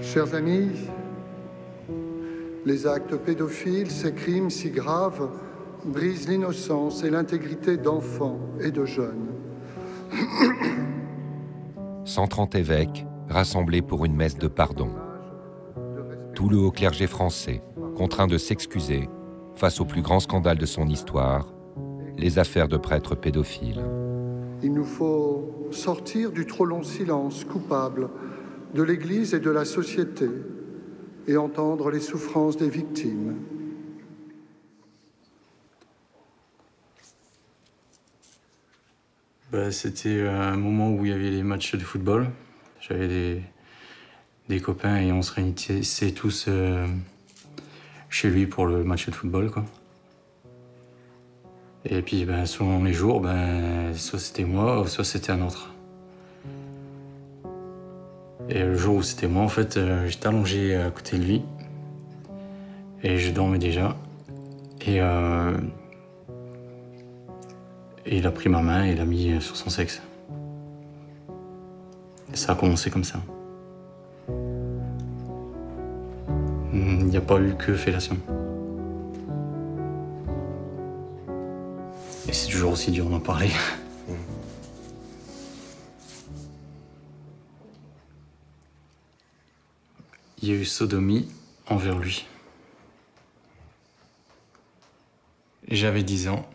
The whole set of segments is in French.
Chers amis, les actes pédophiles, ces crimes si graves, brisent l'innocence et l'intégrité d'enfants et de jeunes. 130 évêques rassemblés pour une messe de pardon. Tout le haut clergé français contraint de s'excuser face au plus grand scandale de son histoire, les affaires de prêtres pédophiles. Il nous faut sortir du trop long silence coupable de l'Église et de la société et entendre les souffrances des victimes. C'était un moment où il y avait les matchs de football. J'avais des copains et on se réunissait tous chez lui pour le match de football, quoi. Et puis selon les jours, soit c'était moi, soit c'était un autre. Et le jour où c'était moi, en fait, j'étais allongé à côté de lui. Et je dormais déjà. Et il a pris ma main et il l'a mis sur son sexe. Et ça a commencé comme ça. Il n'y a pas eu que fellation. Et c'est toujours aussi dur d'en parler. Il y a eu sodomie envers lui. J'avais 10 ans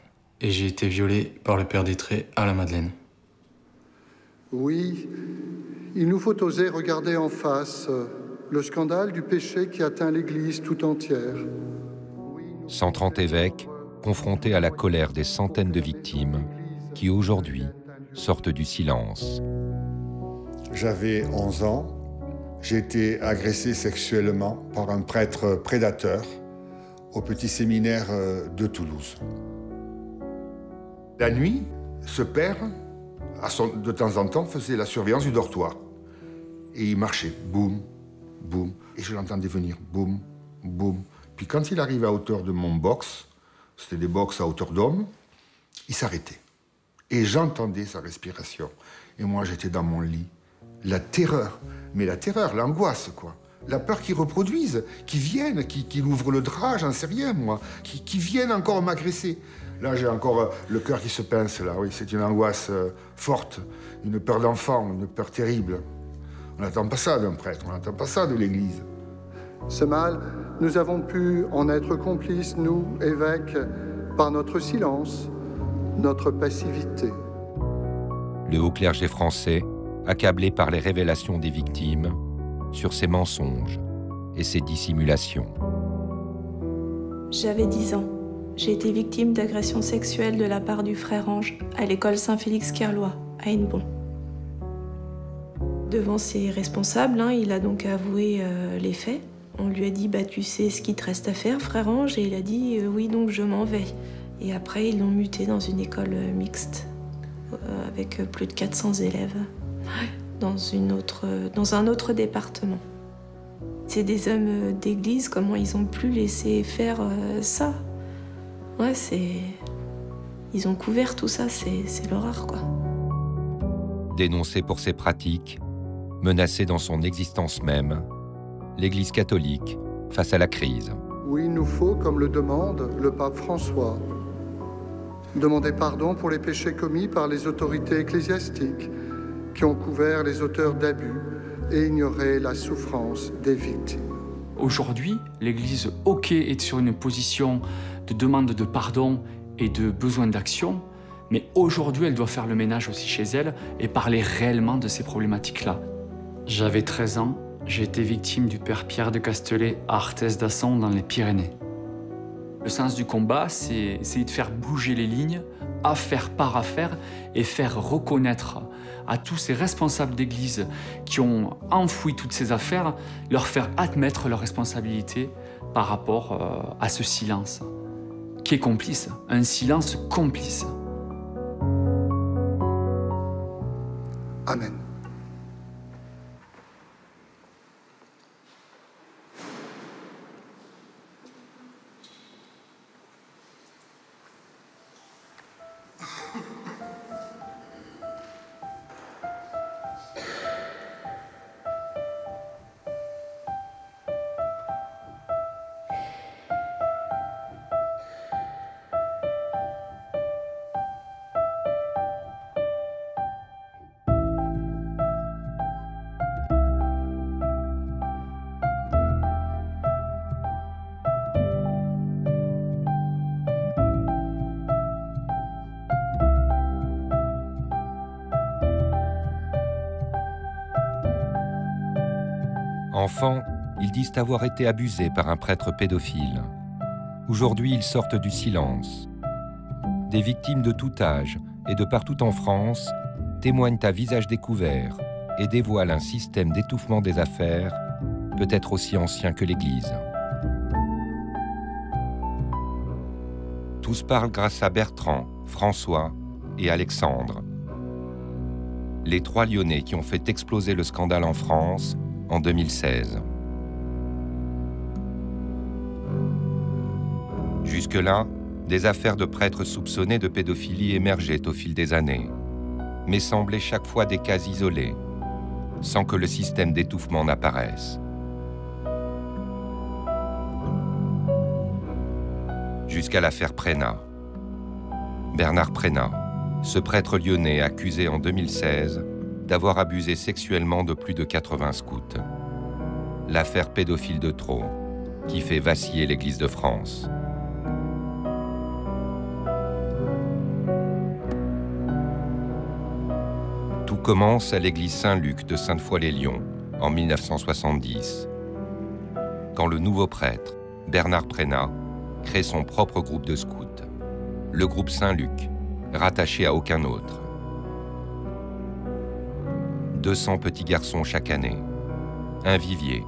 et j'ai été violé par le père d'Étré à la Madeleine. Oui, il nous faut oser regarder en face le scandale du péché qui atteint l'Église tout entière. 130 évêques confrontés à la colère des centaines de victimes qui, aujourd'hui, sortent du silence. J'avais 11 ans. J'ai été agressé sexuellement par un prêtre prédateur au petit séminaire de Toulouse. La nuit, ce père, de temps en temps, faisait la surveillance du dortoir. Et il marchait, boum, boum. Et je l'entendais venir, boum, boum. Puis quand il arrivait à hauteur de mon box, c'était des box à hauteur d'homme, il s'arrêtait. Et j'entendais sa respiration. Et moi, j'étais dans mon lit. La terreur, mais la terreur, l'angoisse, quoi. La peur qu'ils reproduisent, qu'ils viennent, qu'ils ouvrent le drap, j'en sais rien, moi. Qu'ils viennent encore m'agresser. Là, j'ai encore le cœur qui se pince, là, oui. C'est une angoisse forte, une peur d'enfant, une peur terrible. On n'attend pas ça d'un prêtre, on n'attend pas ça de l'Église. Ce mal, nous avons pu en être complices, nous, évêques, par notre silence, notre passivité. Le haut clergé français, accablé par les révélations des victimes, sur ses mensonges et ses dissimulations. J'avais 10 ans. J'ai été victime d'agressions sexuelles de la part du frère Ange à l'école Saint-Félix-Kerlois, à Hennebon. Devant ses responsables, il a donc avoué les faits. On lui a dit « tu sais ce qu'il te reste à faire, frère Ange ?» Et il a dit « oui, donc je m'en vais ». Et après, ils l'ont muté dans une école mixte, avec plus de 400 élèves, dans un autre département. C'est des hommes d'église, comment ils ont pu laisser faire ça? Ouais, ils ont couvert tout ça, c'est l'horreur, quoi. Dénoncé pour ses pratiques, menacé dans son existence même, l'Église catholique face à la crise. Oui, il nous faut, comme le demande le pape François, demander pardon pour les péchés commis par les autorités ecclésiastiques qui ont couvert les auteurs d'abus et ignoré la souffrance des victimes. Aujourd'hui, l'Église, est sur une position de demande de pardon et de besoin d'action, mais aujourd'hui, elle doit faire le ménage aussi chez elle et parler réellement de ces problématiques-là. J'avais 13 ans, j'ai été victime du père Pierre de Castelet à Arthès-d'Asson dans les Pyrénées. Le sens du combat, c'est essayer de faire bouger les lignes, affaire par affaire, et faire reconnaître à tous ces responsables d'église qui ont enfoui toutes ces affaires, leur faire admettre leurs responsabilités par rapport à ce silence, qui est complice, un silence complice. Amen. Enfants, ils disent avoir été abusés par un prêtre pédophile. Aujourd'hui, ils sortent du silence. Des victimes de tout âge et de partout en France témoignent à visage découvert et dévoilent un système d'étouffement des affaires peut-être aussi ancien que l'Église. Tous parlent grâce à Bertrand, François et Alexandre. Les 3 Lyonnais qui ont fait exploser le scandale en France en 2016. Jusque-là, des affaires de prêtres soupçonnés de pédophilie émergeaient au fil des années, mais semblaient chaque fois des cas isolés, sans que le système d'étouffement n'apparaisse. Jusqu'à l'affaire Prénat. Bernard Prénat, ce prêtre lyonnais accusé en 2016 d'avoir abusé sexuellement de plus de 80 scouts. L'affaire pédophile de trop, qui fait vaciller l'Église de France. Tout commence à l'église Saint-Luc de Sainte-Foy-les-Lyons en 1970, quand le nouveau prêtre, Bernard Prénat, crée son propre groupe de scouts, le groupe Saint-Luc, rattaché à aucun autre. 200 petits garçons chaque année, un vivier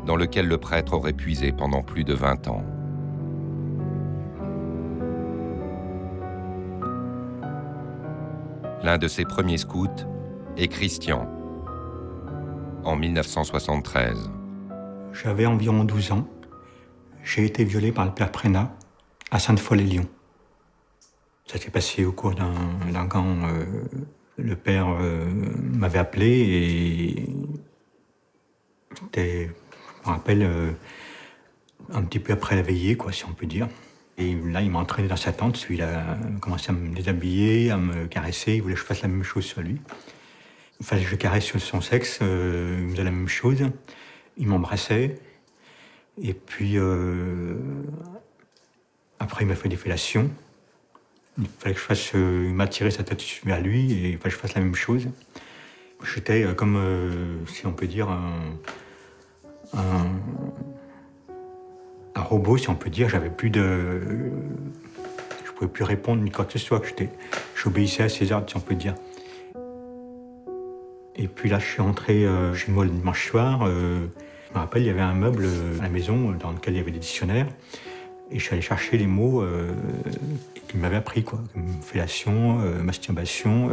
dans lequel le prêtre aurait puisé pendant plus de 20 ans. L'un de ses premiers scouts est Christian, en 1973. J'avais environ 12 ans. J'ai été violé par le père Prénat à Sainte-Foy-les-Lyons. Ça s'est passé au cours d'un camp. Le père m'avait appelé et c'était, je me rappelle, un petit peu après la veillée, quoi, si on peut dire. Et là, il m'a entraîné dans sa tente. Il a commencé à me déshabiller, à me caresser. Il voulait que je fasse la même chose sur lui. Il fallait que je caresse sur son sexe. Il me faisait la même chose. Il m'embrassait. Et puis, après, il m'a fait des fellations. Il fallait que je fasse... il m'a tiré sa tête vers lui et il fallait que je fasse la même chose. J'étais comme, si on peut dire, un robot, si on peut dire. J'avais plus de... Je pouvais plus répondre ni quoi que ce soit. J'obéissais à ses ordres, si on peut dire. Et puis là, je suis rentré chez moi le dimanche soir. Je me rappelle, il y avait un meuble à la maison dans lequel il y avait des dictionnaires. Et je suis allé chercher les mots qu'il m'avait appris, quoi. Comme fellation, masturbation.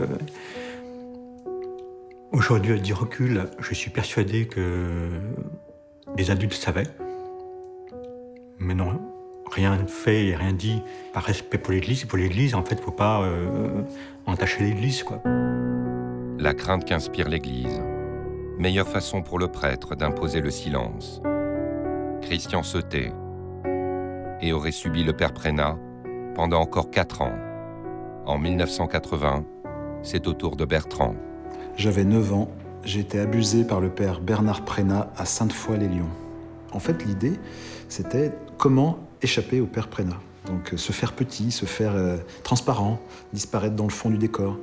Aujourd'hui, avec du recul, je suis persuadé que les adultes savaient. Mais non, rien fait et rien dit par respect pour l'Église. Pour l'Église, en fait, il ne faut pas entacher l'Église, quoi. La crainte qu'inspire l'Église. Meilleure façon pour le prêtre d'imposer le silence. Christian se tait et aurait subi le père Prénat pendant encore 4 ans. En 1980, c'est au tour de Bertrand. J'avais 9 ans, j'ai été abusé par le père Bernard Prénat à Sainte-Foy-les-Lyons. En fait, l'idée, c'était comment échapper au père Prénat. Donc se faire petit, se faire transparent, disparaître dans le fond du décor.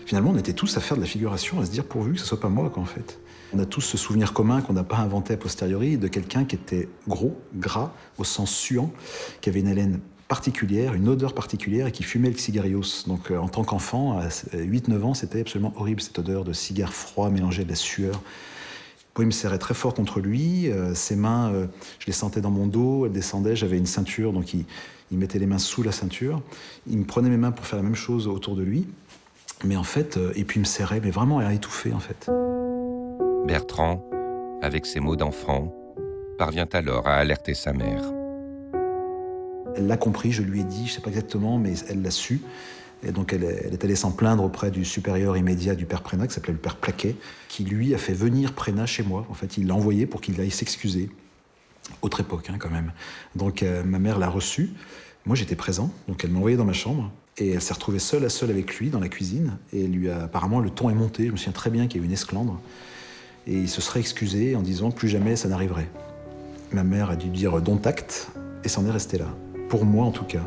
Finalement, on était tous à faire de la figuration, à se dire pourvu que ce soit pas moi, quoi, en fait. On a tous ce souvenir commun qu'on n'a pas inventé a posteriori de quelqu'un qui était gros, gras, au sens suant, qui avait une haleine particulière, une odeur particulière et qui fumait le cigarios. Donc en tant qu'enfant, à 8-9 ans, c'était absolument horrible cette odeur de cigare froid mélangé de la sueur. Il me serrait très fort contre lui, ses mains, je les sentais dans mon dos, elles descendaient, j'avais une ceinture, donc il mettait les mains sous la ceinture. Il me prenait mes mains pour faire la même chose autour de lui, mais en fait, et puis il me serrait, mais vraiment à étouffer en fait. Bertrand, avec ses mots d'enfant, parvient alors à alerter sa mère. Elle l'a compris, je lui ai dit, je ne sais pas exactement, mais elle l'a su. Et donc elle est allée s'en plaindre auprès du supérieur immédiat du père Prénat, qui s'appelait le père Plaquet, qui lui a fait venir Prénat chez moi. En fait, il l'a envoyé pour qu'il aille s'excuser. Autre époque, hein, quand même. Donc ma mère l'a reçu. Moi, j'étais présent, donc elle m'a envoyé dans ma chambre. Et elle s'est retrouvée seule à seule avec lui dans la cuisine. Et lui apparemment, le ton est monté. Je me souviens très bien qu'il y a eu une esclandre. Et il se serait excusé en disant que plus jamais ça n'arriverait. Ma mère a dû dire « dont acte » et s'en est restée là. Pour moi, en tout cas.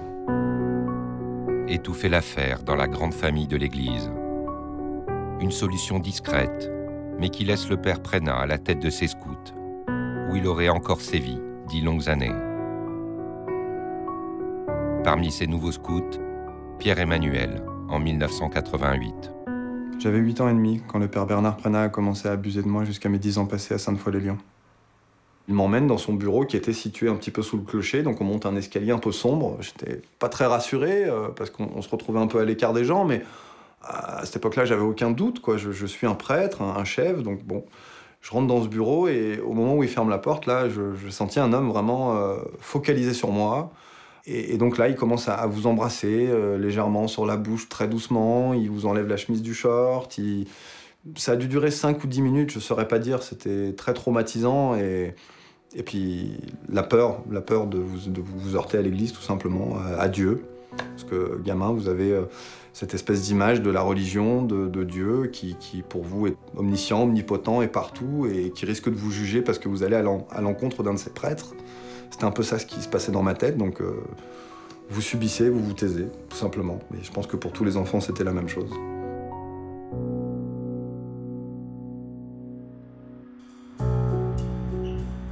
Étouffer l'affaire dans la grande famille de l'Église. Une solution discrète, mais qui laisse le père Prénat à la tête de ses scouts. où il aurait encore sévi 10 longues années. Parmi ces nouveaux scouts, Pierre-Emmanuel, en 1988. J'avais 8 ans et demi quand le père Bernard Prénat a commencé à abuser de moi jusqu'à mes 10 ans passés à Sainte-Foy-les-Lyons. Il m'emmène dans son bureau qui était situé un petit peu sous le clocher, donc on monte un escalier un peu sombre. J'étais pas très rassuré parce qu'on se retrouvait un peu à l'écart des gens, mais à cette époque-là, j'avais aucun doute, quoi. Je suis un prêtre, un chef, donc bon. Je rentre dans ce bureau et au moment où il ferme la porte, là, je sentis un homme vraiment focalisé sur moi. Et donc là, il commence à vous embrasser légèrement sur la bouche, très doucement. Il vous enlève la chemise du short. Ça a dû durer 5 ou 10 minutes, je ne saurais pas dire. C'était très traumatisant. Et puis la peur de vous heurter à l'église, tout simplement, à Dieu. Parce que, gamin, vous avez cette espèce d'image de la religion, de Dieu, qui pour vous est omniscient, omnipotent et partout, et qui risque de vous juger parce que vous allez à l'encontre d'un de ses prêtres. C'était un peu ça ce qui se passait dans ma tête, donc vous subissez, vous vous taisez, tout simplement. Mais je pense que pour tous les enfants, c'était la même chose.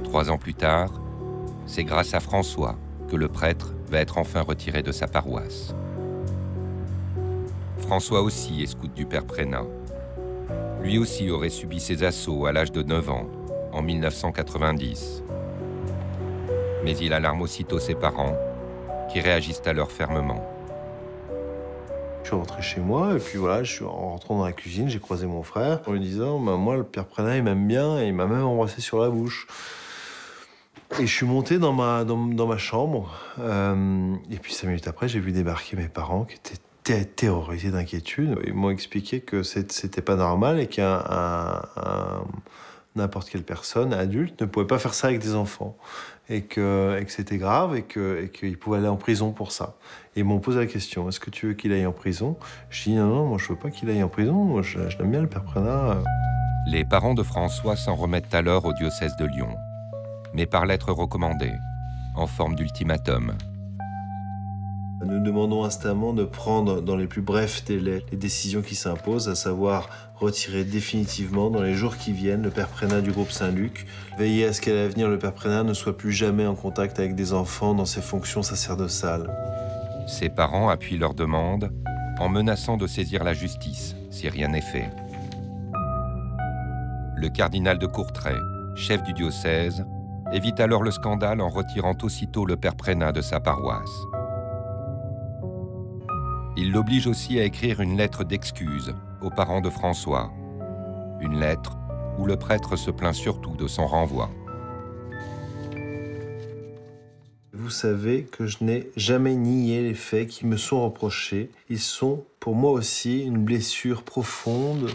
Trois ans plus tard, c'est grâce à François que le prêtre va être enfin retiré de sa paroisse. François aussi est scout du père Prénat. Lui aussi aurait subi ses assauts à l'âge de 9 ans, en 1990. Mais il alarme aussitôt ses parents, qui réagissent alors fermement. Je suis rentré chez moi, et puis voilà, en rentrant dans la cuisine, j'ai croisé mon frère, en lui disant « Moi, le père Prénat, il m'aime bien, et il m'a même embrassé sur la bouche. » Et je suis monté dans ma chambre, et puis 5 minutes après, j'ai vu débarquer mes parents, qui étaient terrorisés d'inquiétude. Ils m'ont expliqué que c'était pas normal, et qu'un n'importe quelle personne, adulte, ne pouvait pas faire ça avec des enfants. Et que c'était grave et qu'il pouvait aller en prison pour ça. Et ils m'ont posé la question, est-ce que tu veux qu'il aille en prison? Je dis non, moi je veux pas qu'il aille en prison, moi je l'aime bien le père Prénat. Les parents de François s'en remettent alors au diocèse de Lyon, mais par lettre recommandée, en forme d'ultimatum. Nous demandons instamment de prendre dans les plus brefs délais les décisions qui s'imposent, à savoir retirer définitivement dans les jours qui viennent le père Prénat du groupe Saint-Luc, veiller à ce qu'à l'avenir le père Prénat ne soit plus jamais en contact avec des enfants dans ses fonctions sacerdotales. Ses parents appuient leur demande en menaçant de saisir la justice si rien n'est fait. Le cardinal de Courtrai, chef du diocèse, évite alors le scandale en retirant aussitôt le père Prénat de sa paroisse. Il l'oblige aussi à écrire une lettre d'excuse aux parents de François. Une lettre où le prêtre se plaint surtout de son renvoi. Vous savez que je n'ai jamais nié les faits qui me sont reprochés. Ils sont pour moi aussi une blessure profonde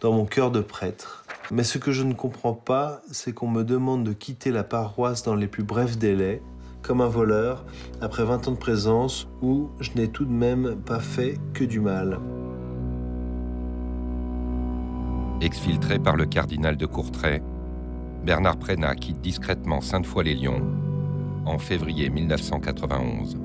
dans mon cœur de prêtre. Mais ce que je ne comprends pas, c'est qu'on me demande de quitter la paroisse dans les plus brefs délais, comme un voleur, après 20 ans de présence, où je n'ai tout de même pas fait que du mal. Exfiltré par le cardinal de Courtrai, Bernard Prénat quitte discrètement Sainte-Foy-les-Lyons en février 1991.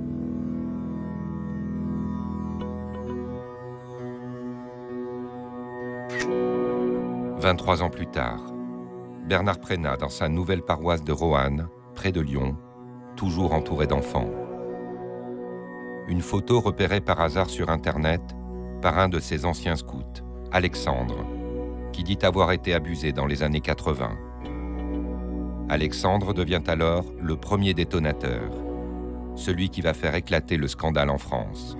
« 23 ans plus tard, Bernard Prénat dans sa nouvelle paroisse de Roanne, près de Lyon, toujours entouré d'enfants. Une photo repérée par hasard sur Internet par un de ses anciens scouts, Alexandre, qui dit avoir été abusé dans les années 80. Alexandre devient alors le premier détonateur, celui qui va faire éclater le scandale en France.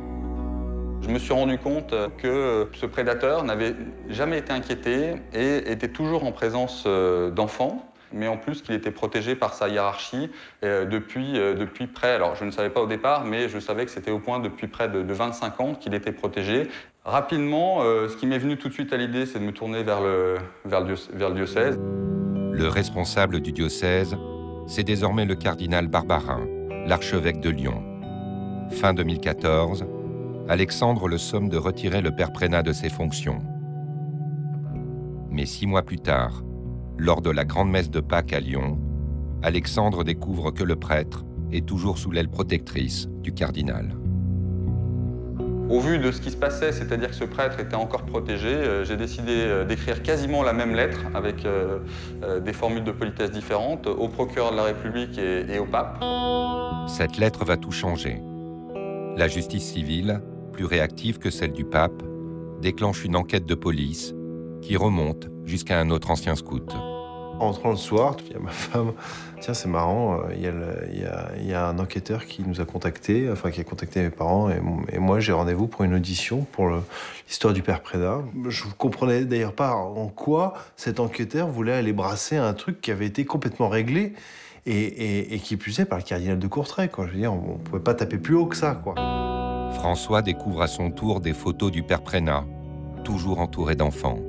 Je me suis rendu compte que ce prédateur n'avait jamais été inquiété et était toujours en présence d'enfants, mais en plus qu'il était protégé par sa hiérarchie depuis près, alors je ne savais pas au départ, mais je savais que c'était au point depuis près de 25 ans qu'il était protégé. Rapidement, ce qui m'est venu tout de suite à l'idée, c'est de me tourner vers le diocèse. Le responsable du diocèse, c'est désormais le cardinal Barbarin, l'archevêque de Lyon. Fin 2014, Alexandre le somme de retirer le père Prénat de ses fonctions. Mais 6 mois plus tard, lors de la grande messe de Pâques à Lyon, Alexandre découvre que le prêtre est toujours sous l'aile protectrice du cardinal. Au vu de ce qui se passait, c'est-à-dire que ce prêtre était encore protégé, j'ai décidé d'écrire quasiment la même lettre avec des formules de politesse différentes au procureur de la République et au pape. Cette lettre va tout changer. La justice civile, plus réactive que celle du pape, déclenche une enquête de police qui remonte jusqu'à un autre ancien scout. En rentrant le soir, il y a ma femme. Tiens, c'est marrant, il y a un enquêteur qui nous a contactés, enfin qui a contacté mes parents, et moi j'ai rendez-vous pour une audition pour l'histoire du père Preda. Je ne comprenais d'ailleurs pas en quoi cet enquêteur voulait aller brasser un truc qui avait été complètement réglé et qui plus est par le cardinal de Courtrai, quoi. Je veux dire, on ne pouvait pas taper plus haut que ça, quoi. François découvre à son tour des photos du père Preda, toujours entouré d'enfants.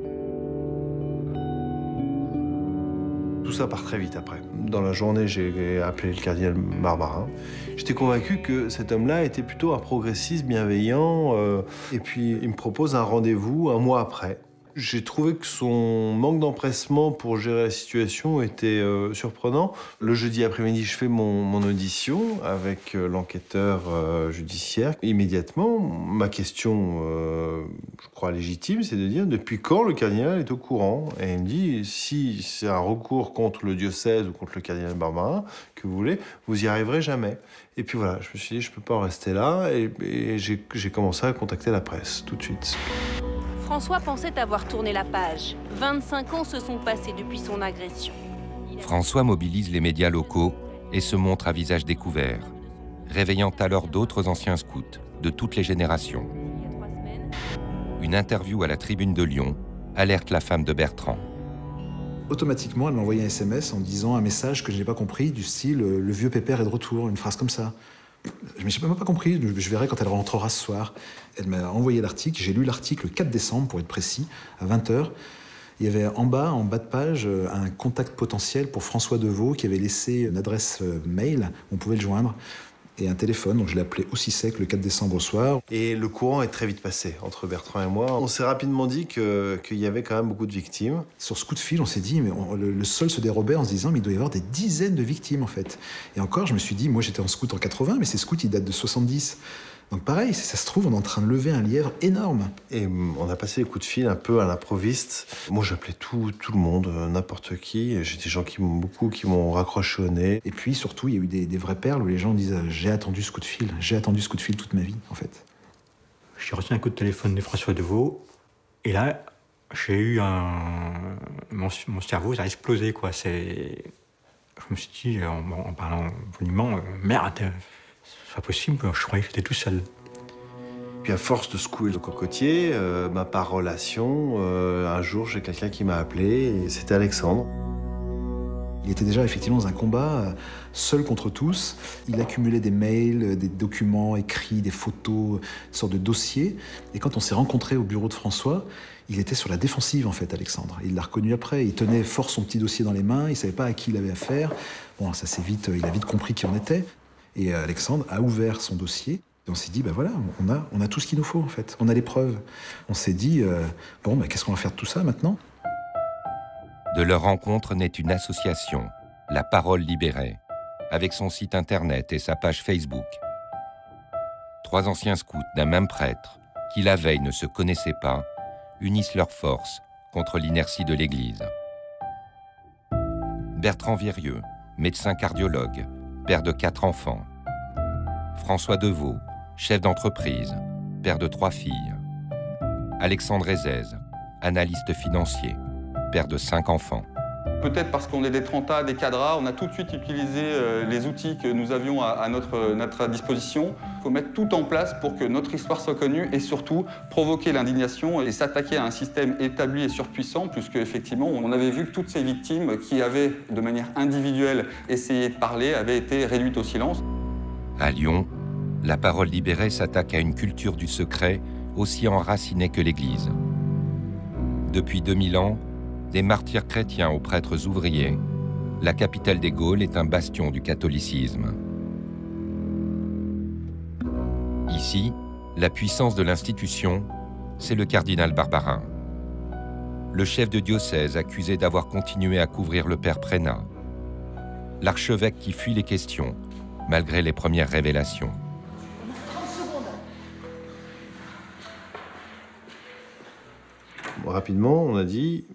Tout ça part très vite après. Dans la journée, j'ai appelé le cardinal Barbarin. J'étais convaincu que cet homme-là était plutôt un progressiste bienveillant. Et puis, il me propose un rendez-vous un mois après. J'ai trouvé que son manque d'empressement pour gérer la situation était surprenant. Le jeudi après-midi, je fais mon audition avec l'enquêteur judiciaire. Immédiatement, ma question, je crois légitime, c'est de dire depuis quand le cardinal est au courant. Et il me dit, si c'est un recours contre le diocèse ou contre le cardinal Barbarin que vous voulez, vous y arriverez jamais. Et puis voilà, je me suis dit, je peux pas en rester là. Et j'ai commencé à contacter la presse tout de suite. François pensait avoir tourné la page. 25 ans se sont passés depuis son agression. François mobilise les médias locaux et se montre à visage découvert, réveillant alors d'autres anciens scouts de toutes les générations. Une interview à la Tribune de Lyon alerte la femme de Bertrand. Automatiquement, elle m'a envoyé un SMS en disant un message que je n'ai pas compris, du style « Le vieux pépère est de retour », une phrase comme ça. Je n'ai même pas compris, je verrai quand elle rentrera ce soir. Elle m'a envoyé l'article, j'ai lu l'article le 4 décembre, pour être précis, à 20h. Il y avait en bas de page, un contact potentiel pour François Deveau, qui avait laissé une adresse mail, on pouvait le joindre, et un téléphone, donc je l'ai appelé aussi sec le 4 décembre au soir. Et le courant est très vite passé entre Bertrand et moi. On s'est rapidement dit qu'il y avait quand même beaucoup de victimes. Sur ce coup de fil, on s'est dit, mais le sol se dérobait en se disant, mais il doit y avoir des dizaines de victimes en fait. Et encore, je me suis dit, moi j'étais en scout en 80, mais ces scouts ils datent de 70. Donc pareil, si ça se trouve, on est en train de lever un lièvre énorme. Et on a passé les coups de fil un peu à l'improviste. Moi, j'appelais tout le monde, n'importe qui. J'ai des gens qui m'ont raccroché au nez. Et puis surtout, il y a eu des vraies perles où les gens disent « J'ai attendu ce coup de fil toute ma vie, en fait. » J'ai reçu un coup de téléphone de François Deveau. Et là, j'ai eu mon cerveau, ça a explosé, quoi. Je me suis dit, en parlant poliment, merde, c'est pas possible, je croyais que j'étais tout seul. Puis à force de secouer le cocotier, par relation, un jour j'ai quelqu'un qui m'a appelé et c'était Alexandre. Il était déjà effectivement dans un combat, seul contre tous. Il accumulait des mails, des documents écrits, des photos, une sorte de dossier. Et quand on s'est rencontrés au bureau de François, il était sur la défensive en fait, Alexandre. Il l'a reconnu après, il tenait fort son petit dossier dans les mains, il savait pas à qui il avait affaire. Bon, ça c'est vite, il a vite compris qui on était. Et Alexandre a ouvert son dossier. Et on s'est dit, voilà, on a tout ce qu'il nous faut, en fait. On a les preuves. On s'est dit, qu'est-ce qu'on va faire de tout ça, maintenant ? De leur rencontre naît une association, La Parole Libérée, avec son site internet et sa page Facebook. 3 anciens scouts d'un même prêtre, qui la veille ne se connaissaient pas, unissent leurs forces contre l'inertie de l'Église. Bertrand Virieux, médecin cardiologue, père de 4 enfants. François Deveau, chef d'entreprise, père de 3 filles. Alexandre Ezez, analyste financier, père de 5 enfants. Peut-être parce qu'on est des Trenta, des cadras, on a tout de suite utilisé les outils que nous avions à notre disposition. Il faut mettre tout en place pour que notre histoire soit connue et surtout provoquer l'indignation et s'attaquer à un système établi et surpuissant, puisque effectivement on avait vu que toutes ces victimes qui avaient de manière individuelle essayé de parler avaient été réduites au silence. À Lyon, La Parole Libérée s'attaque à une culture du secret aussi enracinée que l'Église. Depuis 2000 ans, des martyrs chrétiens aux prêtres ouvriers, la capitale des Gaules est un bastion du catholicisme. Ici, la puissance de l'institution, c'est le cardinal Barbarin. Le chef de diocèse accusé d'avoir continué à couvrir le père Preda. L'archevêque qui fuit les questions, malgré les premières révélations. rapidement, on a dit,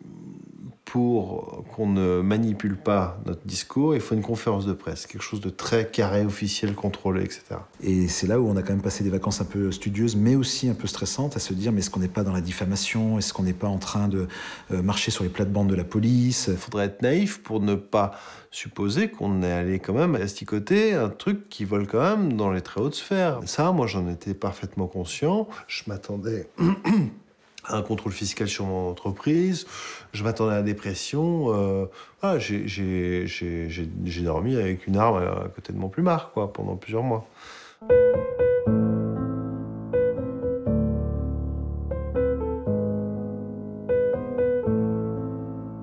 pour qu'on ne manipule pas notre discours, il faut une conférence de presse, quelque chose de très carré, officiel, contrôlé, etc. Et c'est là où on a quand même passé des vacances un peu studieuses, mais aussi un peu stressantes, à se dire, mais est-ce qu'on n'est pas dans la diffamation? Est-ce qu'on n'est pas en train de marcher sur les plates-bandes de la police? Il faudrait être naïf pour ne pas supposer qu'on est allé quand même asticoter un truc qui vole quand même dans les très hautes sphères. Ça, moi, j'en étais parfaitement conscient. Je m'attendais un contrôle fiscal sur mon entreprise, je m'attendais à la dépression. J'ai dormi avec une arme à côté de mon plumard, quoi, pendant plusieurs mois.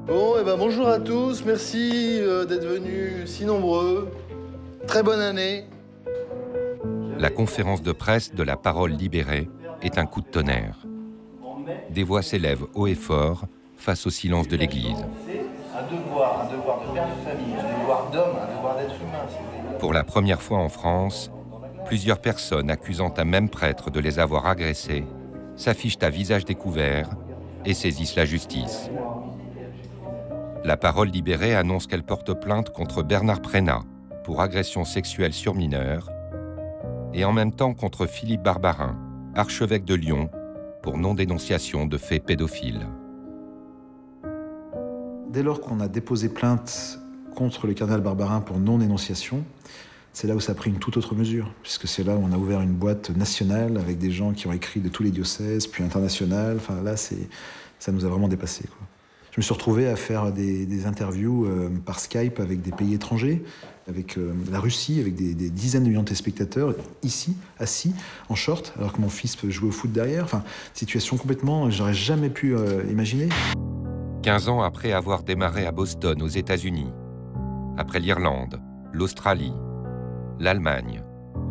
Bon, et ben bonjour à tous, merci d'être venus si nombreux. Très bonne année. La conférence de presse de la Parole libérée est un coup de tonnerre. Des voix s'élèvent haut et fort face au silence de l'Église. Un devoir de père de famille, un devoir d'homme, un devoir d'être humain. Pour la première fois en France, plusieurs personnes accusant un même prêtre de les avoir agressés s'affichent à visage découvert et saisissent la justice. La Parole libérée annonce qu'elle porte plainte contre Bernard Prénat pour agression sexuelle sur mineurs et en même temps contre Philippe Barbarin, archevêque de Lyon, pour non-dénonciation de faits pédophiles. Dès lors qu'on a déposé plainte contre le cardinal Barbarin pour non-dénonciation, c'est là où ça a pris une toute autre mesure, puisque c'est là où on a ouvert une boîte nationale avec des gens qui ont écrit de tous les diocèses, puis internationales. Enfin là, ça nous a vraiment dépassé, quoi. Je me suis retrouvé à faire des interviews par Skype avec des pays étrangers, avec la Russie, avec des dizaines de millions de téléspectateurs, ici, assis, en short, alors que mon fils peut jouer au foot derrière. Enfin, situation complètement, j'aurais jamais pu imaginer. 15 ans après avoir démarré à Boston, aux États-Unis, après l'Irlande, l'Australie, l'Allemagne,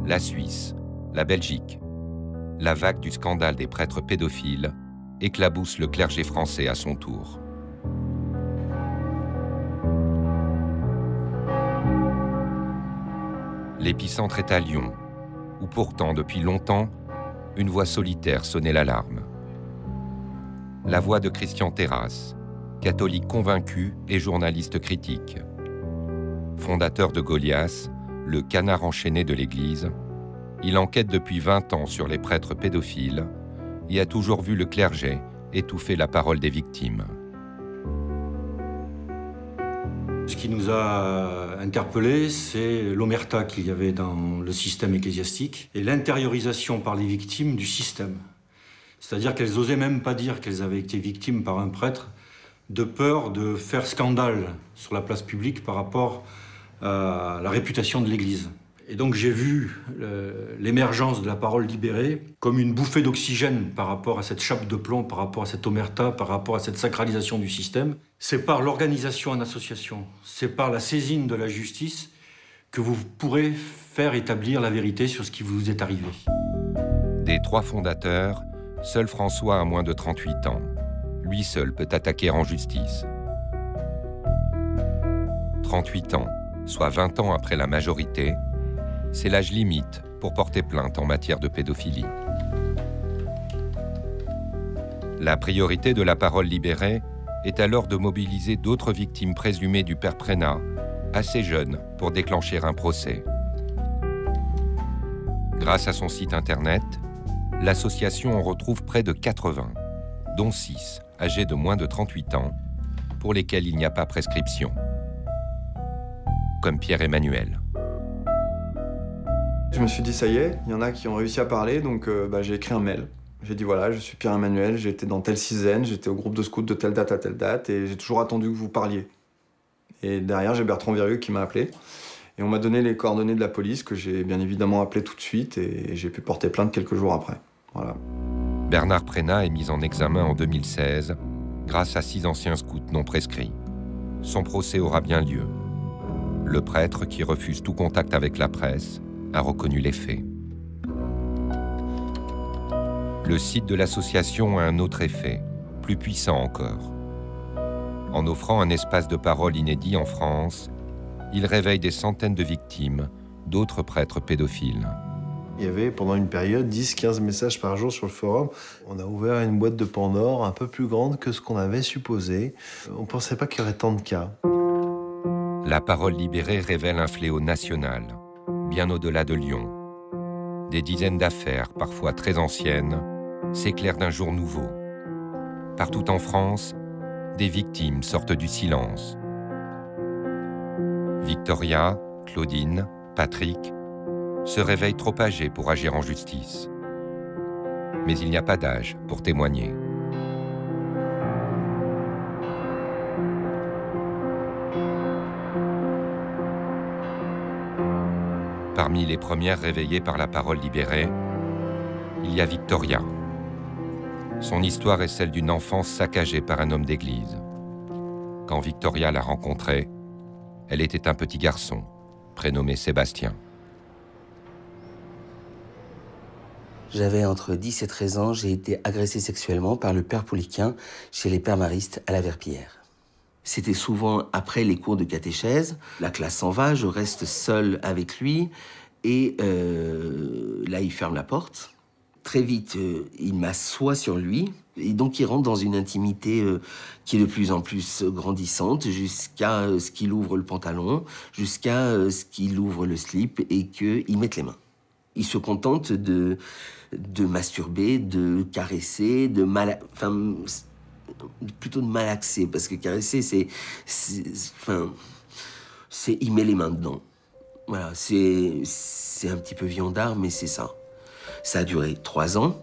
la Suisse, la Belgique, la vague du scandale des prêtres pédophiles éclabousse le clergé français à son tour. L'épicentre est à Lyon, où pourtant, depuis longtemps, une voix solitaire sonnait l'alarme. La voix de Christian Terrasse, catholique convaincu et journaliste critique. Fondateur de Goliath, le canard enchaîné de l'Église, il enquête depuis 20 ans sur les prêtres pédophiles et a toujours vu le clergé étouffer la parole des victimes. Ce qui nous a interpellés, c'est l'omerta qu'il y avait dans le système ecclésiastique et l'intériorisation par les victimes du système. C'est-à-dire qu'elles n'osaient même pas dire qu'elles avaient été victimes par un prêtre, de peur de faire scandale sur la place publique par rapport à la réputation de l'Église. Et donc j'ai vu l'émergence de la parole libérée comme une bouffée d'oxygène par rapport à cette chape de plomb, par rapport à cette omerta, par rapport à cette sacralisation du système. C'est par l'organisation en association, c'est par la saisine de la justice que vous pourrez faire établir la vérité sur ce qui vous est arrivé. Des 3 fondateurs, seul François a moins de 38 ans. Lui seul peut attaquer en justice. 38 ans, soit 20 ans après la majorité, c'est l'âge limite pour porter plainte en matière de pédophilie. La priorité de la parole libérée est alors de mobiliser d'autres victimes présumées du père Prénat, assez jeunes pour déclencher un procès. Grâce à son site internet, l'association en retrouve près de 80, dont 6 âgés de moins de 38 ans, pour lesquels il n'y a pas prescription. Comme Pierre-Emmanuel. Je me suis dit, ça y est, il y en a qui ont réussi à parler, donc j'ai écrit un mail. J'ai dit, voilà, je suis Pierre-Emmanuel, j'étais dans telle Cisaine, j'étais au groupe de scouts de telle date à telle date, et j'ai toujours attendu que vous parliez. Et derrière, j'ai Bertrand Virieux qui m'a appelé. Et on m'a donné les coordonnées de la police, que j'ai bien évidemment appelé tout de suite, et j'ai pu porter plainte quelques jours après. Voilà. Bernard Prénat est mis en examen en 2016, grâce à 6 anciens scouts non prescrits. Son procès aura bien lieu. Le prêtre, qui refuse tout contact avec la presse, a reconnu les faits. Le site de l'association a un autre effet, plus puissant encore. En offrant un espace de parole inédit en France, il réveille des centaines de victimes, d'autres prêtres pédophiles. Il y avait pendant une période 10-15 messages par jour sur le forum. On a ouvert une boîte de Pandore un peu plus grande que ce qu'on avait supposé. On ne pensait pas qu'il y aurait tant de cas. La Parole libérée révèle un fléau national, bien au-delà de Lyon. Des dizaines d'affaires, parfois très anciennes, s'éclairent d'un jour nouveau. Partout en France, des victimes sortent du silence. Victoria, Claudine, Patrick se réveillent trop âgés pour agir en justice. Mais il n'y a pas d'âge pour témoigner. Parmi les premières réveillées par la Parole libérée, il y a Victoria. Son histoire est celle d'une enfance saccagée par un homme d'église. Quand Victoria l'a rencontré, elle était un petit garçon, prénommé Sébastien. J'avais entre 10 et 13 ans, j'ai été agressé sexuellement par le père Pouliquin chez les pères maristes à la Verpillière. C'était souvent après les cours de catéchèse, la classe s'en va, je reste seul avec lui et là il ferme la porte. Très vite, il m'assoit sur lui et donc il rentre dans une intimité qui est de plus en plus grandissante jusqu'à ce qu'il ouvre le pantalon, jusqu'à ce qu'il ouvre le slip et qu'il mette les mains. Il se contente de masturber, de caresser, plutôt de malaxer, parce que caresser, c'est il met les mains dedans. Voilà, c'est un petit peu viandard, mais c'est ça. Ça a duré 3 ans.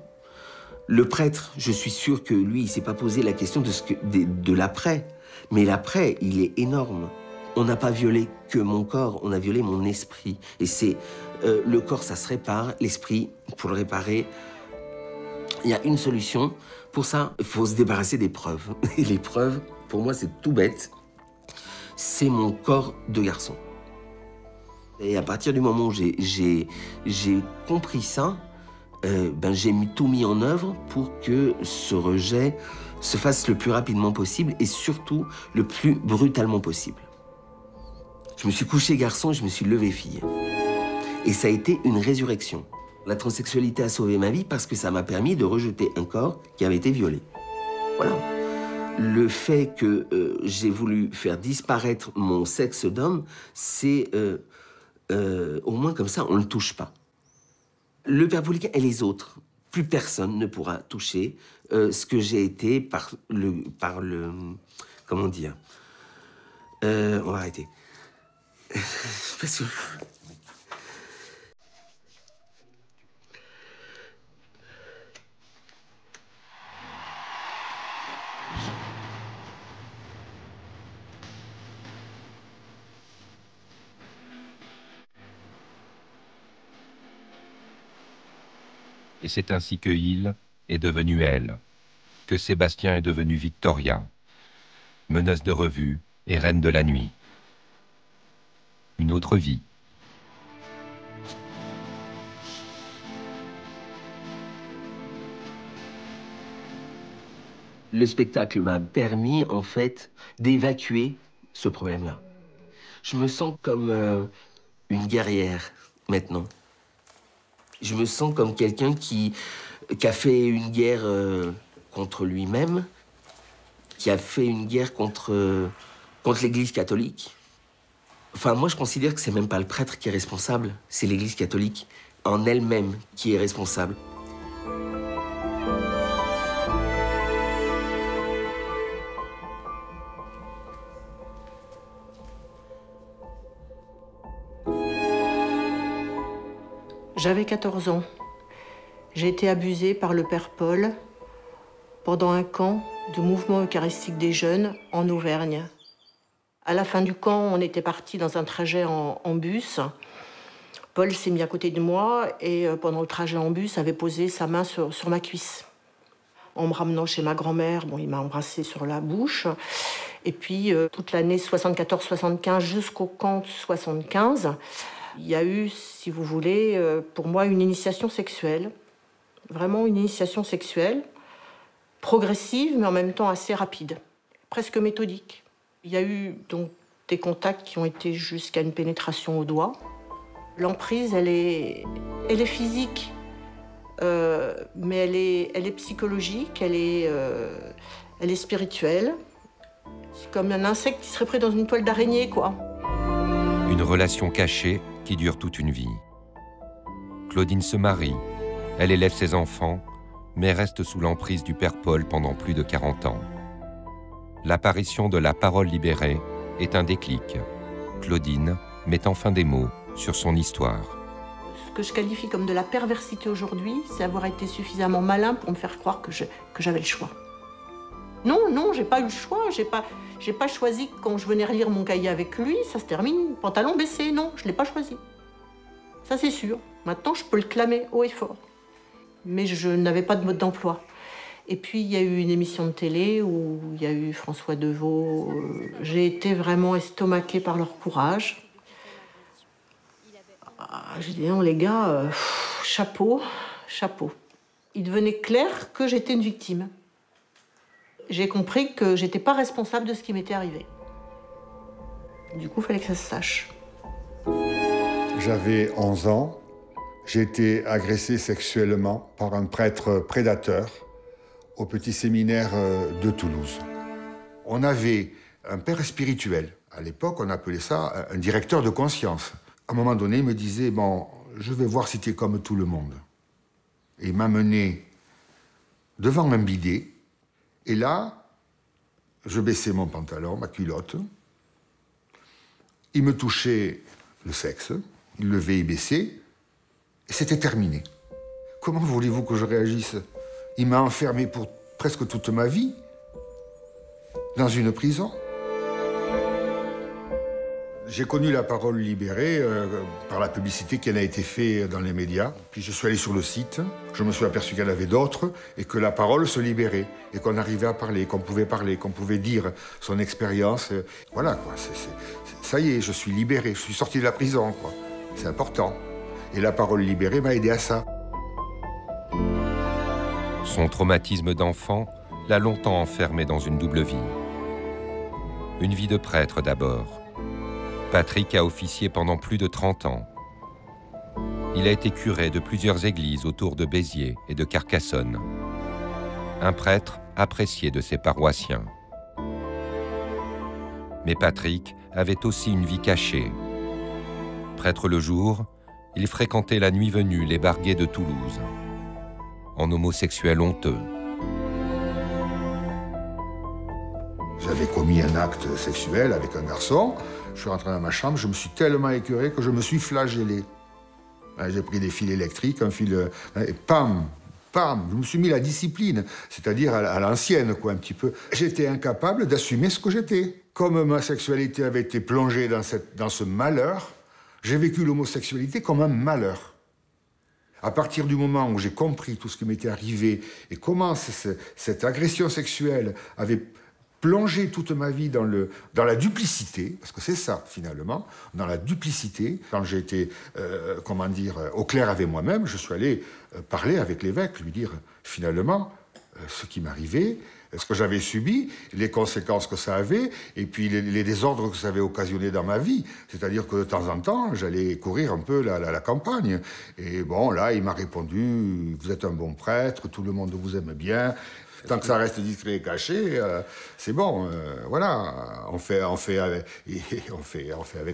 Le prêtre, je suis sûr que lui, il s'est pas posé la question de l'après. Mais l'après, il est énorme. On n'a pas violé que mon corps, on a violé mon esprit. Et c'est le corps, ça se répare, l'esprit, pour le réparer, il y a une solution. Pour ça, il faut se débarrasser des preuves. Et les preuves, pour moi, c'est tout bête. C'est mon corps de garçon. Et à partir du moment où j'ai compris ça, j'ai tout mis en œuvre pour que ce rejet se fasse le plus rapidement possible et surtout le plus brutalement possible. Je me suis couché garçon et je me suis levé fille. Et ça a été une résurrection. La transsexualité a sauvé ma vie parce que ça m'a permis de rejeter un corps qui avait été violé. Voilà. Le fait que j'ai voulu faire disparaître mon sexe d'homme, c'est au moins comme ça, on ne le touche pas. Le père Pouliquin et les autres, plus personne ne pourra toucher ce que j'ai été par le comment dire. On va arrêter. Parce que... Et c'est ainsi que il est devenu elle, que Sébastien est devenu Victoria, meneuse de revue et reine de la nuit. Une autre vie. Le spectacle m'a permis, en fait, d'évacuer ce problème-là. Je me sens comme une guerrière, maintenant. Je me sens comme quelqu'un qui a fait une guerre contre lui-même, qui a fait une guerre contre l'Église catholique. Enfin, moi, je considère que c'est même pas le prêtre qui est responsable, c'est l'Église catholique en elle-même qui est responsable. J'avais 14 ans. J'ai été abusée par le père Paul pendant un camp de mouvement eucharistique des jeunes en Auvergne. À la fin du camp, on était partis dans un trajet en bus. Paul s'est mis à côté de moi et pendant le trajet en bus, avait posé sa main sur ma cuisse. En me ramenant chez ma grand-mère, bon, il m'a embrassée sur la bouche. Et puis, toute l'année 74-75 jusqu'au camp 75, il y a eu, si vous voulez, pour moi, une initiation sexuelle. Vraiment une initiation sexuelle, progressive, mais en même temps assez rapide, presque méthodique. Il y a eu donc des contacts qui ont été jusqu'à une pénétration au doigt. L'emprise, elle est physique, mais elle est psychologique, elle est spirituelle. C'est comme un insecte qui serait pris dans une toile d'araignée, quoi. Une relation cachée qui dure toute une vie. Claudine se marie, elle élève ses enfants, mais reste sous l'emprise du père Paul pendant plus de 40 ans. L'apparition de la parole libérée est un déclic. Claudine met enfin des mots sur son histoire. Ce que je qualifie comme de la perversité aujourd'hui, c'est avoir été suffisamment malin pour me faire croire que j'avais le choix. Non, j'ai pas eu le choix, j'ai pas choisi que quand je venais relire mon cahier avec lui, ça se termine, pantalon baissé, non, je l'ai pas choisi. Ça c'est sûr, maintenant je peux le clamer haut et fort. Mais je n'avais pas de mode d'emploi. Et puis il y a eu une émission de télé où il y a eu François Deveau. J'ai été vraiment estomaquée par leur courage. J'ai dit non les gars, chapeau. Il devenait clair que j'étais une victime. J'ai compris que j'étais pas responsable de ce qui m'était arrivé. Du coup, il fallait que ça se sache. J'avais 11 ans. J'ai été agressé sexuellement par un prêtre prédateur au petit séminaire de Toulouse. On avait un père spirituel. À l'époque, on appelait ça un directeur de conscience. À un moment donné, il me disait « Bon, je vais voir si tu es comme tout le monde. » Et il m'a mené devant un bidet. Et là, je baissais mon pantalon, ma culotte. Il me touchait le sexe, il levait et baissait, et c'était terminé. Comment voulez-vous que je réagisse? Il m'a enfermé pour presque toute ma vie, dans une prison. J'ai connu la parole libérée par la publicité qui en a été faite dans les médias. Puis je suis allé sur le site, je me suis aperçu qu'il y en avait d'autres et que la parole se libérait et qu'on arrivait à parler, qu'on pouvait dire son expérience. Voilà, quoi. Ça y est, je suis libéré, je suis sorti de la prison, quoi. C'est important. Et la parole libérée m'a aidé à ça. Son traumatisme d'enfant l'a longtemps enfermé dans une double vie. Une vie de prêtre d'abord. Patrick a officié pendant plus de 30 ans. Il a été curé de plusieurs églises autour de Béziers et de Carcassonne. Un prêtre apprécié de ses paroissiens. Mais Patrick avait aussi une vie cachée. Prêtre le jour, il fréquentait la nuit venue les bars gays de Toulouse. En homosexuel honteux. J'avais commis un acte sexuel avec un garçon. Je suis rentré dans ma chambre, je me suis tellement écœuré que je me suis flagellé. J'ai pris des fils électriques, un fil... Et pam, je me suis mis la discipline, c'est-à-dire à l'ancienne, quoi, un petit peu. J'étais incapable d'assumer ce que j'étais. Comme ma sexualité avait été plongée dans ce malheur, j'ai vécu l'homosexualité comme un malheur. À partir du moment où j'ai compris tout ce qui m'était arrivé et comment cette agression sexuelle avait plongé toute ma vie dans la duplicité, parce que c'est ça, finalement, dans la duplicité. Quand j'ai été, au clair avec moi-même, je suis allé parler avec l'évêque, lui dire, finalement, ce qui m'arrivait, ce que j'avais subi, les conséquences que ça avait, et puis les désordres que ça avait occasionné dans ma vie. C'est-à-dire que de temps en temps, j'allais courir un peu la campagne. Et bon, là, il m'a répondu, vous êtes un bon prêtre, tout le monde vous aime bien. Tant que ça reste discret et caché, c'est bon. Voilà, on fait avec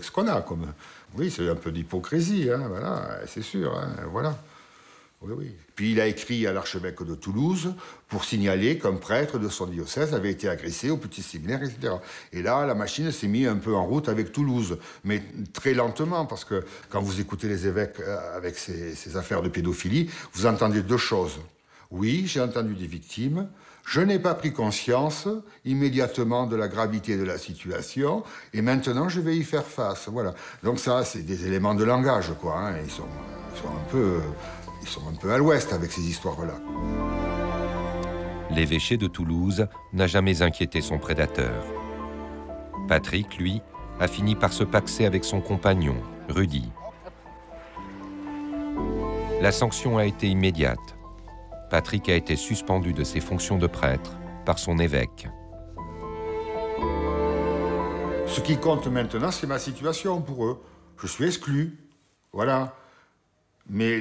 ce qu'on a. Oui, c'est un peu d'hypocrisie, hein, voilà, c'est sûr, hein, voilà. Oui. Puis il a écrit à l'archevêque de Toulouse pour signaler qu'un prêtre de son diocèse avait été agressé au petit séminaire, etc. Et là, la machine s'est mise un peu en route avec Toulouse, mais très lentement, parce que quand vous écoutez les évêques avec ces affaires de pédophilie, vous entendez deux choses. Oui, j'ai entendu des victimes. Je n'ai pas pris conscience immédiatement de la gravité de la situation, et maintenant je vais y faire face. Voilà. Donc ça, c'est des éléments de langage, quoi. Hein. Ils sont un peu à l'ouest avec ces histoires-là. L'évêché de Toulouse n'a jamais inquiété son prédateur. Patrick, lui, a fini par se paxer avec son compagnon, Rudy. La sanction a été immédiate. Patrick a été suspendu de ses fonctions de prêtre par son évêque. Ce qui compte maintenant, c'est ma situation pour eux. Je suis exclu. Voilà. Mais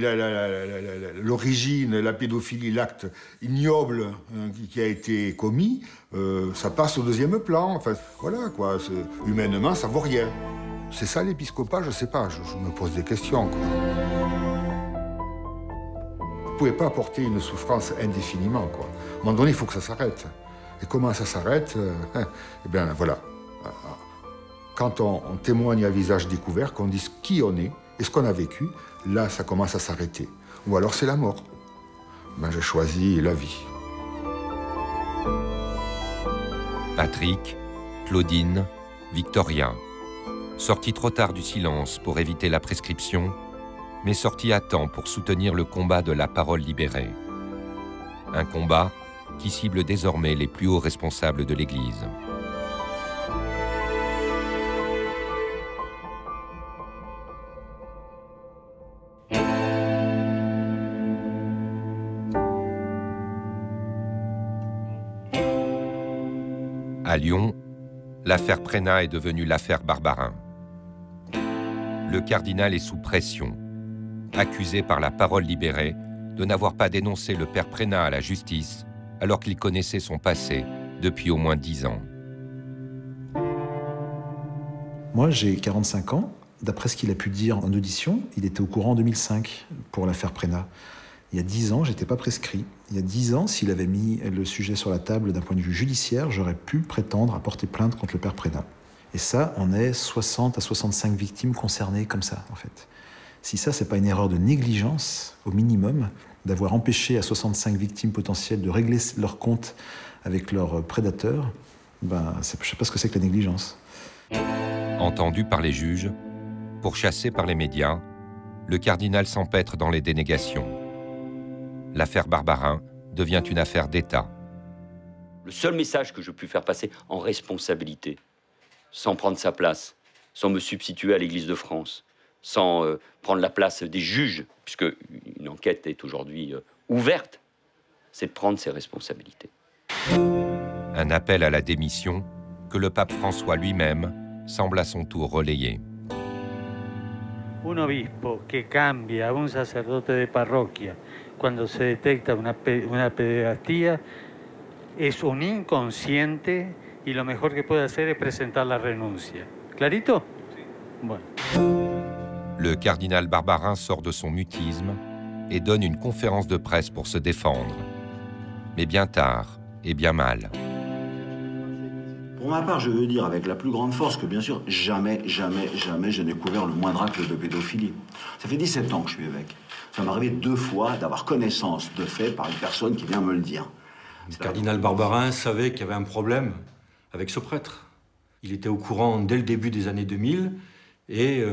l'origine, la pédophilie, l'acte ignoble qui a été commis, ça passe au deuxième plan. Enfin, voilà, quoi. Humainement, ça vaut rien. C'est ça l'épiscopat, je sais pas, je me pose des questions, quoi. Vous pouvez pas apporter une souffrance indéfiniment, quoi. À un moment donné, il faut que ça s'arrête. Et comment ça s'arrête? Eh bien, voilà. Quand on témoigne à visage découvert, qu'on dise qui on est et ce qu'on a vécu, là, ça commence à s'arrêter. Ou alors c'est la mort. Ben, j'ai choisi la vie. Patrick, Claudine, Victoria. Sortis trop tard du silence pour éviter la prescription, mais sortis à temps pour soutenir le combat de la parole libérée. Un combat qui cible désormais les plus hauts responsables de l'Église. À Lyon, l'affaire Prénat est devenue l'affaire Barbarin. Le cardinal est sous pression, accusé par la parole libérée de n'avoir pas dénoncé le père Prénat à la justice alors qu'il connaissait son passé depuis au moins 10 ans. Moi, j'ai 45 ans. D'après ce qu'il a pu dire en audition, il était au courant en 2005 pour l'affaire Prénat. Il y a 10 ans, j'étais pas prescrit. Il y a 10 ans, s'il avait mis le sujet sur la table d'un point de vue judiciaire, j'aurais pu prétendre à porter plainte contre le père Prénat. Et ça, on est 60 à 65 victimes concernées comme ça, en fait. Si ça, c'est pas une erreur de négligence, au minimum, d'avoir empêché à 65 victimes potentielles de régler leur compte avec leurs prédateurs, ben, je sais pas ce que c'est que la négligence. Entendu par les juges, pourchassé par les médias, le cardinal s'empêtre dans les dénégations. L'affaire Barbarin devient une affaire d'État. Le seul message que je puis faire passer en responsabilité, sans prendre sa place, sans me substituer à l'Église de France, sans prendre la place des juges, puisque une enquête est aujourd'hui ouverte, c'est de prendre ses responsabilités. Un appel à la démission que le pape François lui-même semble à son tour relayer. Un obispo que cambia a un sacerdote de parroquia cuando se detecta una pederastía es un inconsciente y lo mejor que puede hacer es presentar la renuncia. ¿Clarito? Sí. Bueno. Le cardinal Barbarin sort de son mutisme et donne une conférence de presse pour se défendre. Mais bien tard et bien mal. Pour ma part, je veux dire avec la plus grande force que bien sûr, jamais je n'ai couvert le moindre acte de pédophilie. Ça fait 17 ans que je suis évêque. Ça m'est arrivé 2 fois d'avoir connaissance de faits par une personne qui vient me le dire. Le cardinal Barbarin savait qu'il y avait un problème avec ce prêtre. Il était au courant dès le début des années 2000 et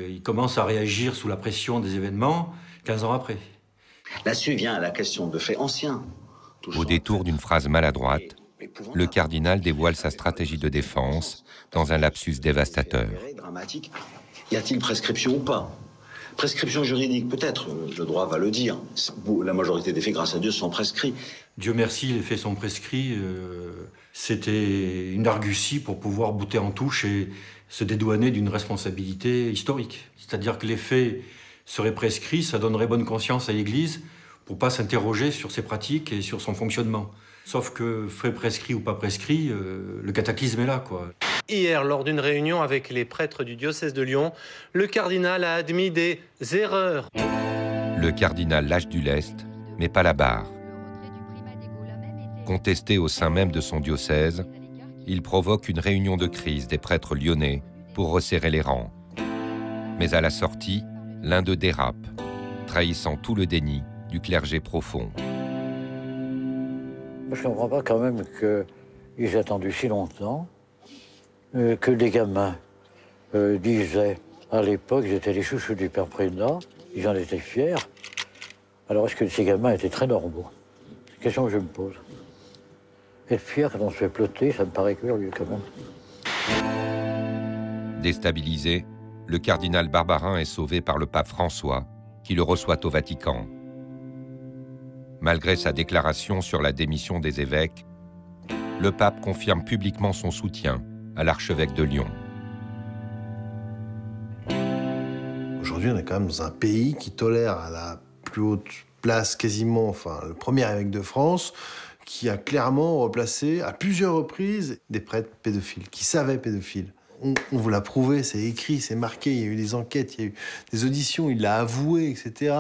il commence à réagir sous la pression des événements 15 ans après. Là-dessus vient la question de faits anciens. Au détour d'une phrase maladroite, le cardinal dévoile sa stratégie de défense dans un lapsus dévastateur. Dramatique. Y a-t-il prescription ou pas? Prescription juridique, peut-être, le droit va le dire. La majorité des faits, grâce à Dieu, sont prescrits. Dieu merci, les faits sont prescrits. C'était une argutie pour pouvoir bouter en touche et se dédouaner d'une responsabilité historique. C'est-à-dire que les faits seraient prescrits, ça donnerait bonne conscience à l'Église pour pas s'interroger sur ses pratiques et sur son fonctionnement. Sauf que, faits prescrits ou pas prescrits, le cataclysme est là, quoi. Hier, lors d'une réunion avec les prêtres du diocèse de Lyon, le cardinal a admis des erreurs. Le cardinal lâche du lest, mais pas la barre. Contesté au sein même de son diocèse, il provoque une réunion de crise des prêtres lyonnais pour resserrer les rangs. Mais à la sortie, l'un d'eux dérape, trahissant tout le déni du clergé profond. Je ne comprends pas quand même qu'ils aient attendu si longtemps, que les gamins disaient à l'époque qu'ils étaient les chouchous du père Prénat, ils en étaient fiers. Alors est-ce que ces gamins étaient très normaux? C'est une question que je me pose. Être fier quand on se fait ploter, ça me paraît curieux quand même. Déstabilisé, le cardinal Barbarin est sauvé par le pape François, qui le reçoit au Vatican. Malgré sa déclaration sur la démission des évêques, le pape confirme publiquement son soutien à l'archevêque de Lyon. Aujourd'hui, on est quand même dans un pays qui tolère à la plus haute place quasiment, enfin, le premier évêque de France, qui a clairement replacé à plusieurs reprises des prêtres pédophiles, qui savaient pédophiles. On vous l'a prouvé, c'est écrit, c'est marqué, il y a eu des enquêtes, il y a eu des auditions, il l'a avoué, etc.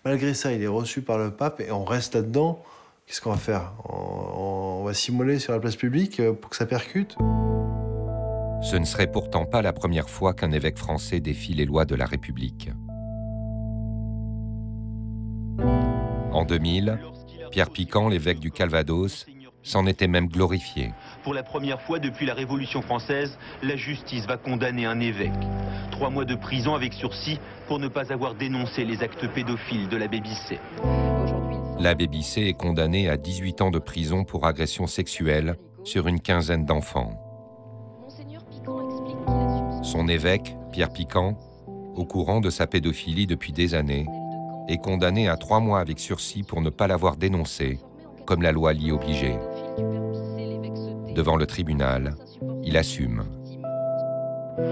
Malgré ça, il est reçu par le pape et on reste là-dedans. Qu'est-ce qu'on va faire? On va s'immoler sur la place publique pour que ça percute? Ce ne serait pourtant pas la première fois qu'un évêque français défie les lois de la République. En 2000, Pierre Piquant, l'évêque du Calvados, s'en était même glorifié. Pour la première fois depuis la Révolution française, la justice va condamner un évêque. 3 mois de prison avec sursis pour ne pas avoir dénoncé les actes pédophiles de l'abbé Bisset. L'abbé Bisset est condamné à 18 ans de prison pour agression sexuelle sur une quinzaine d'enfants. Son évêque, Pierre Piquant, au courant de sa pédophilie depuis des années, est condamné à 3 mois avec sursis pour ne pas l'avoir dénoncé, comme la loi l'y obligeait. Devant le tribunal, il assume.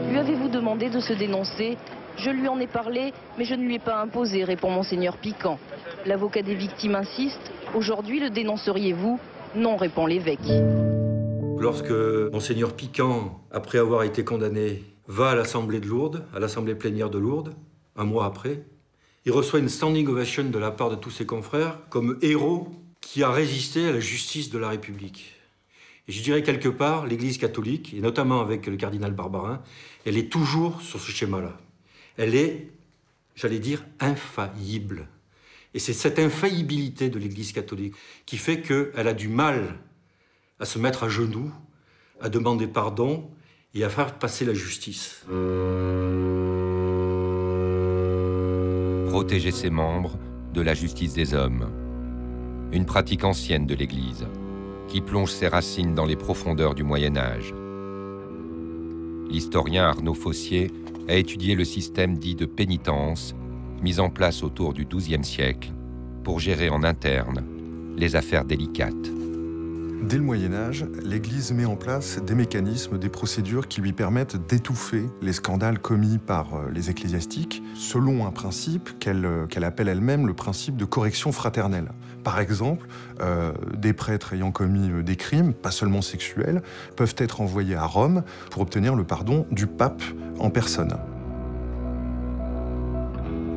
Lui avez-vous demandé de se dénoncer? Je lui en ai parlé, mais je ne lui ai pas imposé, répond Monseigneur Piquant. L'avocat des victimes insiste. Aujourd'hui, le dénonceriez-vous? Non, répond l'évêque. Lorsque Monseigneur Piquant, après avoir été condamné, va à l'Assemblée de Lourdes, à l'Assemblée plénière de Lourdes, un mois après, il reçoit une standing ovation de la part de tous ses confrères comme héros qui a résisté à la justice de la République. Et je dirais quelque part, l'Église catholique, et notamment avec le cardinal Barbarin, elle est toujours sur ce schéma-là. Elle est, j'allais dire, infaillible. Et c'est cette infaillibilité de l'Église catholique qui fait qu'elle a du mal à se mettre à genoux, à demander pardon et à faire passer la justice. Protéger ses membres de la justice des hommes. Une pratique ancienne de l'Église, qui plonge ses racines dans les profondeurs du Moyen-Âge. L'historien Arnaud Fossier a étudié le système dit de pénitence, mis en place autour du XIIe siècle, pour gérer en interne les affaires délicates. Dès le Moyen-Âge, l'Église met en place des mécanismes, des procédures qui lui permettent d'étouffer les scandales commis par les ecclésiastiques, selon un principe qu'elle appelle elle-même le principe de correction fraternelle. Par exemple, des prêtres ayant commis des crimes, pas seulement sexuels, peuvent être envoyés à Rome pour obtenir le pardon du pape en personne.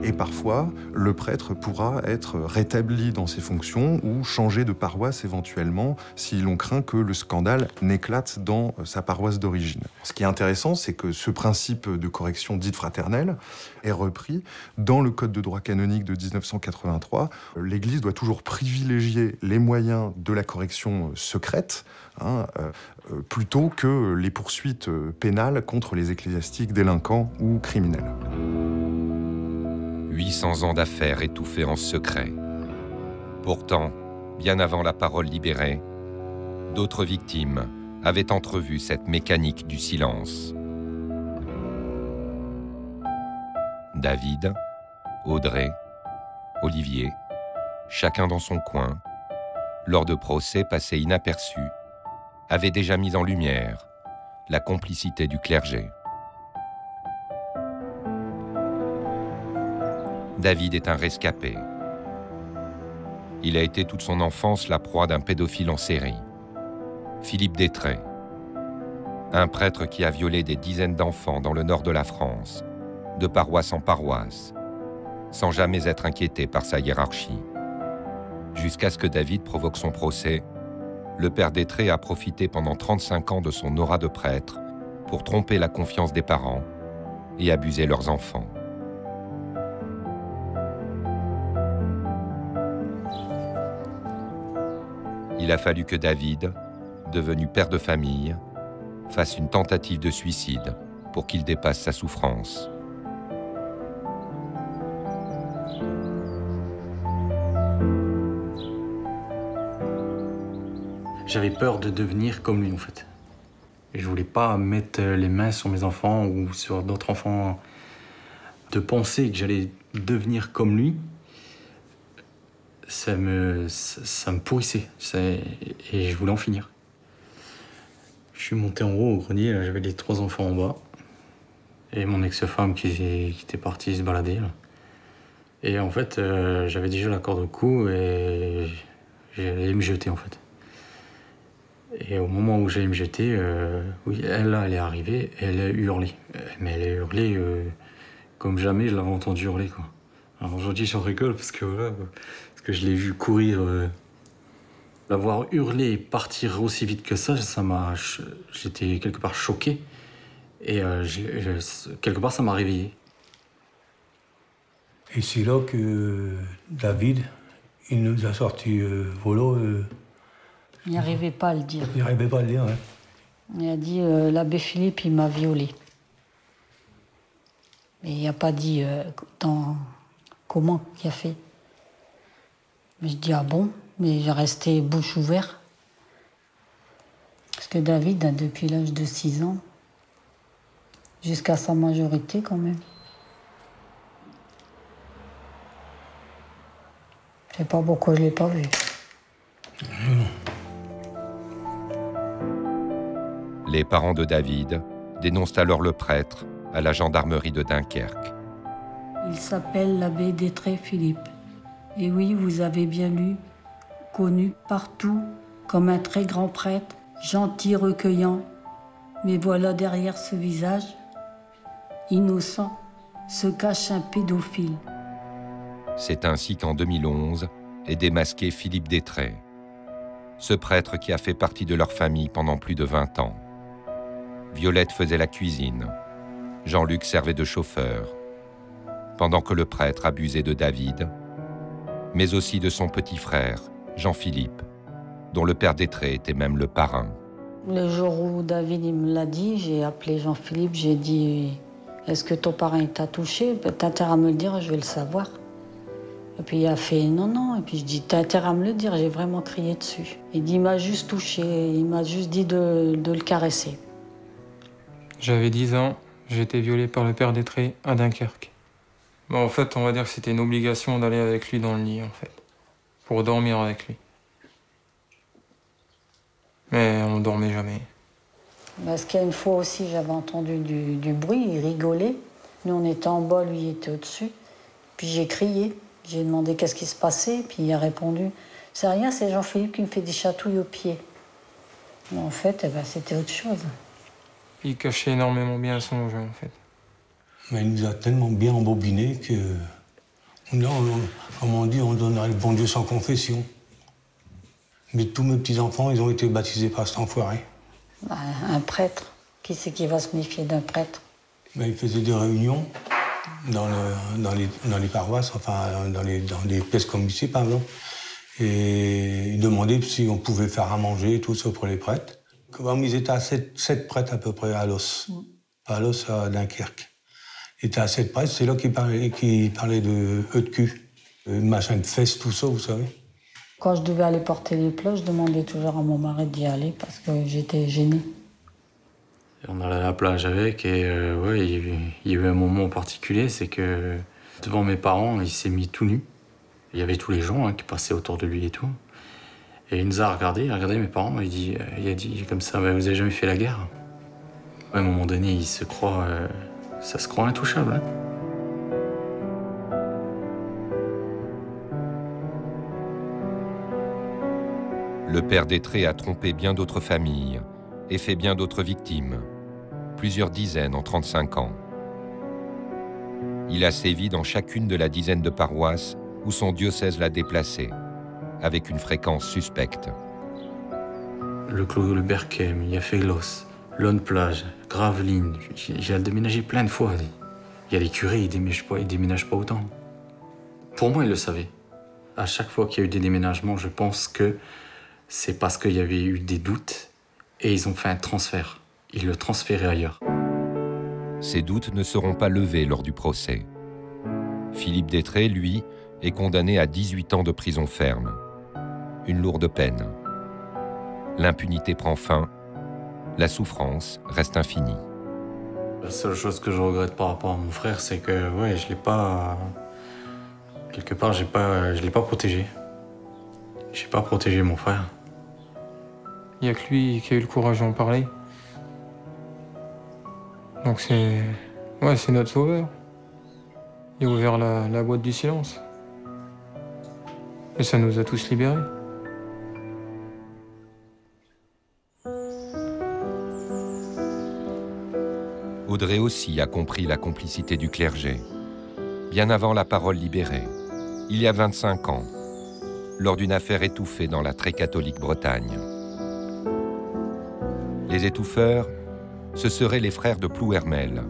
Et parfois, le prêtre pourra être rétabli dans ses fonctions ou changer de paroisse éventuellement si l'on craint que le scandale n'éclate dans sa paroisse d'origine. Ce qui est intéressant, c'est que ce principe de correction dite fraternelle est repris dans le Code de droit canonique de 1983. L'Église doit toujours privilégier les moyens de la correction secrète, plutôt que les poursuites pénales contre les ecclésiastiques délinquants ou criminels. 800 ans d'affaires étouffées en secret. Pourtant, bien avant la parole libérée, d'autres victimes avaient entrevu cette mécanique du silence. David, Audrey, Olivier, chacun dans son coin, lors de procès passés inaperçus, avaient déjà mis en lumière la complicité du clergé. David est un rescapé. Il a été toute son enfance la proie d'un pédophile en série, Philippe Détrait, un prêtre qui a violé des dizaines d'enfants dans le nord de la France, de paroisse en paroisse, sans jamais être inquiété par sa hiérarchie. Jusqu'à ce que David provoque son procès, le père Détrait a profité pendant 35 ans de son aura de prêtre pour tromper la confiance des parents et abuser leurs enfants. Il a fallu que David, devenu père de famille, fasse une tentative de suicide pour qu'il dépasse sa souffrance. J'avais peur de devenir comme lui, en fait. Et je voulais pas mettre les mains sur mes enfants ou sur d'autres enfants. De penser que j'allais devenir comme lui, ça me pourrissait. Et je voulais en finir. Je suis monté en haut au grenier, j'avais les 3 enfants en bas. et mon ex-femme qui était partie se balader. Là. Et en fait, j'avais déjà la corde au cou et j'allais me jeter en fait. Et au moment où j'allais me jeter, oui, elle est arrivée et elle a hurlé. Mais elle a hurlé comme jamais je l'avais entendu hurler, quoi. Alors aujourd'hui, j'en rigole parce que je l'ai vu courir, l'avoir hurlé et partir aussi vite que ça j'étais quelque part choqué. Et quelque part, ça m'a réveillé. Et c'est là que David, il nous a sorti Volo. Il n'arrivait pas à le dire. Il n'arrivait pas à le dire, hein. Il a dit l'abbé Philippe, il m'a violée. Mais il n'a pas dit comment il a fait. Mais je dis ah bon, mais j'ai resté bouche ouverte. Parce que David, depuis l'âge de 6 ans, jusqu'à sa majorité quand même. Je sais pas pourquoi je l'ai pas vu. Les parents de David dénoncent alors le prêtre à la gendarmerie de Dunkerque. Il s'appelle l'abbé Détré Philippe. Et oui, vous avez bien lu, connu partout comme un très grand prêtre, gentil, recueillant. Mais voilà derrière ce visage, innocent, se cache un pédophile. C'est ainsi qu'en 2011 est démasqué Philippe Détré, ce prêtre qui a fait partie de leur famille pendant plus de 20 ans. Violette faisait la cuisine, Jean-Luc servait de chauffeur, pendant que le prêtre abusait de David, mais aussi de son petit frère, Jean-Philippe, dont le père Détré était même le parrain. Le jour où David il me l'a dit, j'ai appelé Jean-Philippe, j'ai dit « Est-ce que ton parrain t'a touché? T'as intérêt à me le dire, je vais le savoir. » Et puis il a fait « Non, non. » Et puis je dis « T'as intérêt à me le dire, j'ai vraiment crié dessus. » Il dit « Il m'a juste touché, il m'a juste dit de le caresser. » J'avais 10 ans, j'ai été violé par le père Détré à Dunkerque. Bon, en fait, on va dire que c'était une obligation d'aller avec lui dans le lit, en fait, pour dormir avec lui. Mais on ne dormait jamais. Parce qu'il y a une fois aussi, j'avais entendu du bruit, il rigolait. Nous, on était en bas, lui, il était au-dessus. Puis j'ai crié, j'ai demandé qu'est-ce qui se passait, puis il a répondu « C'est rien, c'est Jean-Philippe qui me fait des chatouilles aux pieds. » Mais en fait, eh ben, c'était autre chose. Il cachait énormément bien son jeu, en fait. Mais il nous a tellement bien embobiné que, comme on dit, on donnerait le bon Dieu sans confession. Mais tous mes petits-enfants, ils ont été baptisés par cet enfoiré. Bah, un prêtre, qui c'est qui va se méfier d'un prêtre? Ben, il faisait des réunions dans les paroisses, enfin dans les pièces comme ici, par exemple. Et il demandait si on pouvait faire à manger, tout ça pour les prêtres. Comme ils étaient à 7 prêtres à peu près à Los, à Dunkerque. Ils étaient à 7 prêtres, c'est là qu'ils parlaient de œufs de cul, machin de fesses, tout ça, vous savez. Quand je devais aller porter les plats, je demandais toujours à mon mari d'y aller parce que j'étais gênée. On allait à la plage avec et ouais, il y a eu un moment particulier, c'est que devant mes parents, il s'est mis tout nu. Il y avait tous les gens qui passaient autour de lui et tout. Et il nous a regardé mes parents, il a dit comme ça, vous avez jamais fait la guerre? À un moment donné, il se croit, ça se croit intouchable. Hein. Le père Détré a trompé bien d'autres familles et fait bien d'autres victimes, plusieurs dizaines en 35 ans. Il a sévi dans chacune de la dizaine de paroisses où son diocèse l'a déplacé, avec une fréquence suspecte. Le Clos, le Berkem, il y a Feglos, Lonne-Plage, Gravelines, j'ai déménagé plein de fois. Il y a les curés, ils déménagent pas autant. Pour moi, ils le savaient. À chaque fois qu'il y a eu des déménagements, je pense que c'est parce qu'il y avait eu des doutes et ils ont fait un transfert. Ils le transféraient ailleurs. Ces doutes ne seront pas levés lors du procès. Philippe Détré, lui, est condamné à 18 ans de prison ferme. Une lourde peine. L'impunité prend fin, la souffrance reste infinie. La seule chose que je regrette par rapport à mon frère, c'est que ouais, je l'ai pas... Quelque part, je l'ai pas protégé. J'ai pas protégé mon frère. Il n'y a que lui qui a eu le courage d'en parler. Donc c'est Ouais, c'est notre sauveur. Il a ouvert la boîte du silence. Et ça nous a tous libérés. Audrey aussi a compris la complicité du clergé, bien avant la parole libérée, il y a 25 ans, lors d'une affaire étouffée dans la très catholique Bretagne. Les étouffeurs, ce seraient les frères de Plouhermel,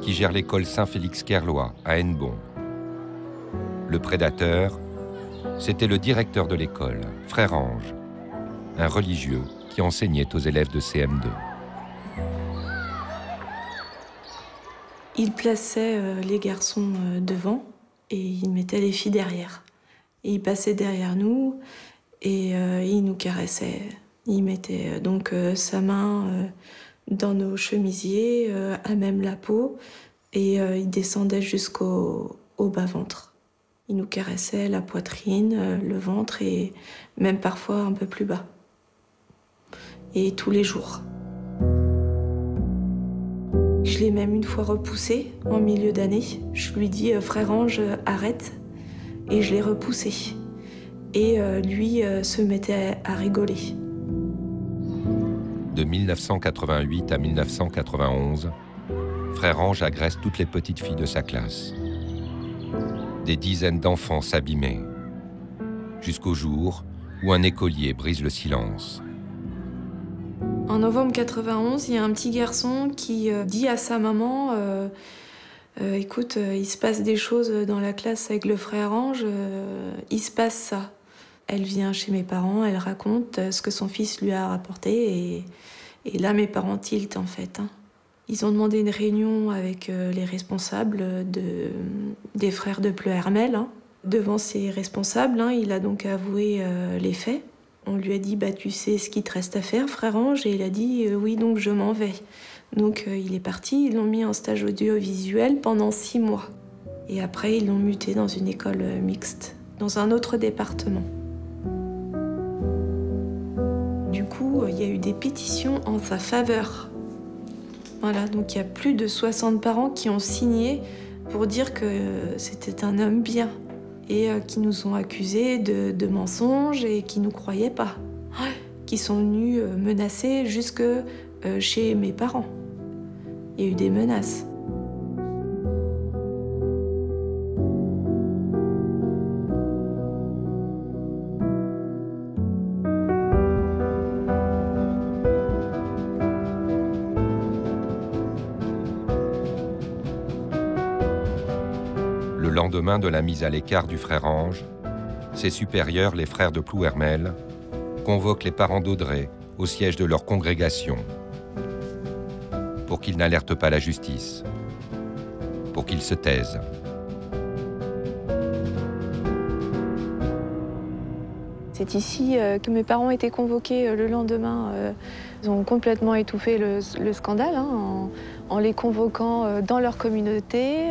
qui gèrent l'école Saint-Félix-Kerlois à Hennebont. Le prédateur, c'était le directeur de l'école, Frère Ange, un religieux qui enseignait aux élèves de CM2. Il plaçait les garçons devant et il mettait les filles derrière. Et il passait derrière nous et il nous caressait. Il mettait donc sa main dans nos chemisiers, à même la peau, et il descendait jusqu'au bas-ventre. Il nous caressait la poitrine, le ventre et même parfois un peu plus bas. Et tous les jours. Je l'ai même une fois repoussé en milieu d'année. Je lui dis « Frère Ange, arrête ». Et je l'ai repoussé. Et lui se mettait à rigoler. De 1988 à 1991, Frère Ange agresse toutes les petites filles de sa classe. Des dizaines d'enfants s'abîmaient, jusqu'au jour où un écolier brise le silence. En novembre 91, il y a un petit garçon qui dit à sa maman écoute, il se passe des choses dans la classe avec le Frère Ange, il se passe ça. Elle vient chez mes parents, elle raconte ce que son fils lui a rapporté et là mes parents tiltent en fait. Ils ont demandé une réunion avec les responsables des frères de Plouhermel. Devant ces responsables, il a donc avoué les faits. On lui a dit bah, tu sais ce qu'il te reste à faire, Frère Ange, et il a dit oui, donc je m'en vais. Donc il est parti, ils l'ont mis en stage audiovisuel pendant 6 mois. Et après, ils l'ont muté dans une école mixte, dans un autre département. Du coup, il y a eu des pétitions en sa faveur. Voilà, donc il y a plus de 60 parents qui ont signé pour dire que c'était un homme bien et qui nous ont accusés de mensonges et qui nous croyaient pas. Ouais. Qui sont venus menacer jusque chez mes parents. Il y a eu des menaces. Le lendemain de la mise à l'écart du Frère Ange, ses supérieurs, les frères de Plouhermel, convoquent les parents d'Audrey au siège de leur congrégation pour qu'ils n'alertent pas la justice, pour qu'ils se taisent. C'est ici que mes parents étaient convoqués le lendemain. Ils ont complètement étouffé le scandale en les convoquant dans leur communauté,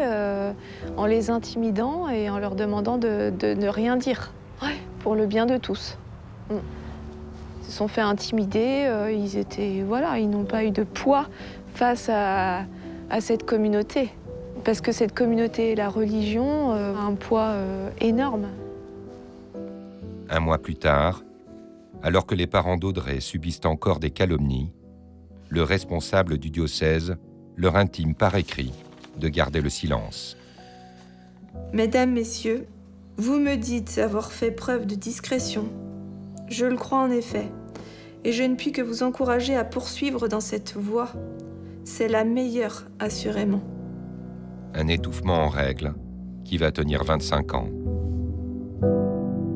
en les intimidant et en leur demandant de ne rien dire, pour le bien de tous. Ils se sont fait intimider, ils n'ont pas eu de poids face à cette communauté. Parce que cette communauté, la religion, a un poids énorme. Un mois plus tard, alors que les parents d'Audrey subissent encore des calomnies, le responsable du diocèse leur intime par écrit de garder le silence. Mesdames, Messieurs, vous me dites avoir fait preuve de discrétion. Je le crois en effet, et je ne puis que vous encourager à poursuivre dans cette voie. C'est la meilleure, assurément. Un étouffement en règle qui va tenir 25 ans.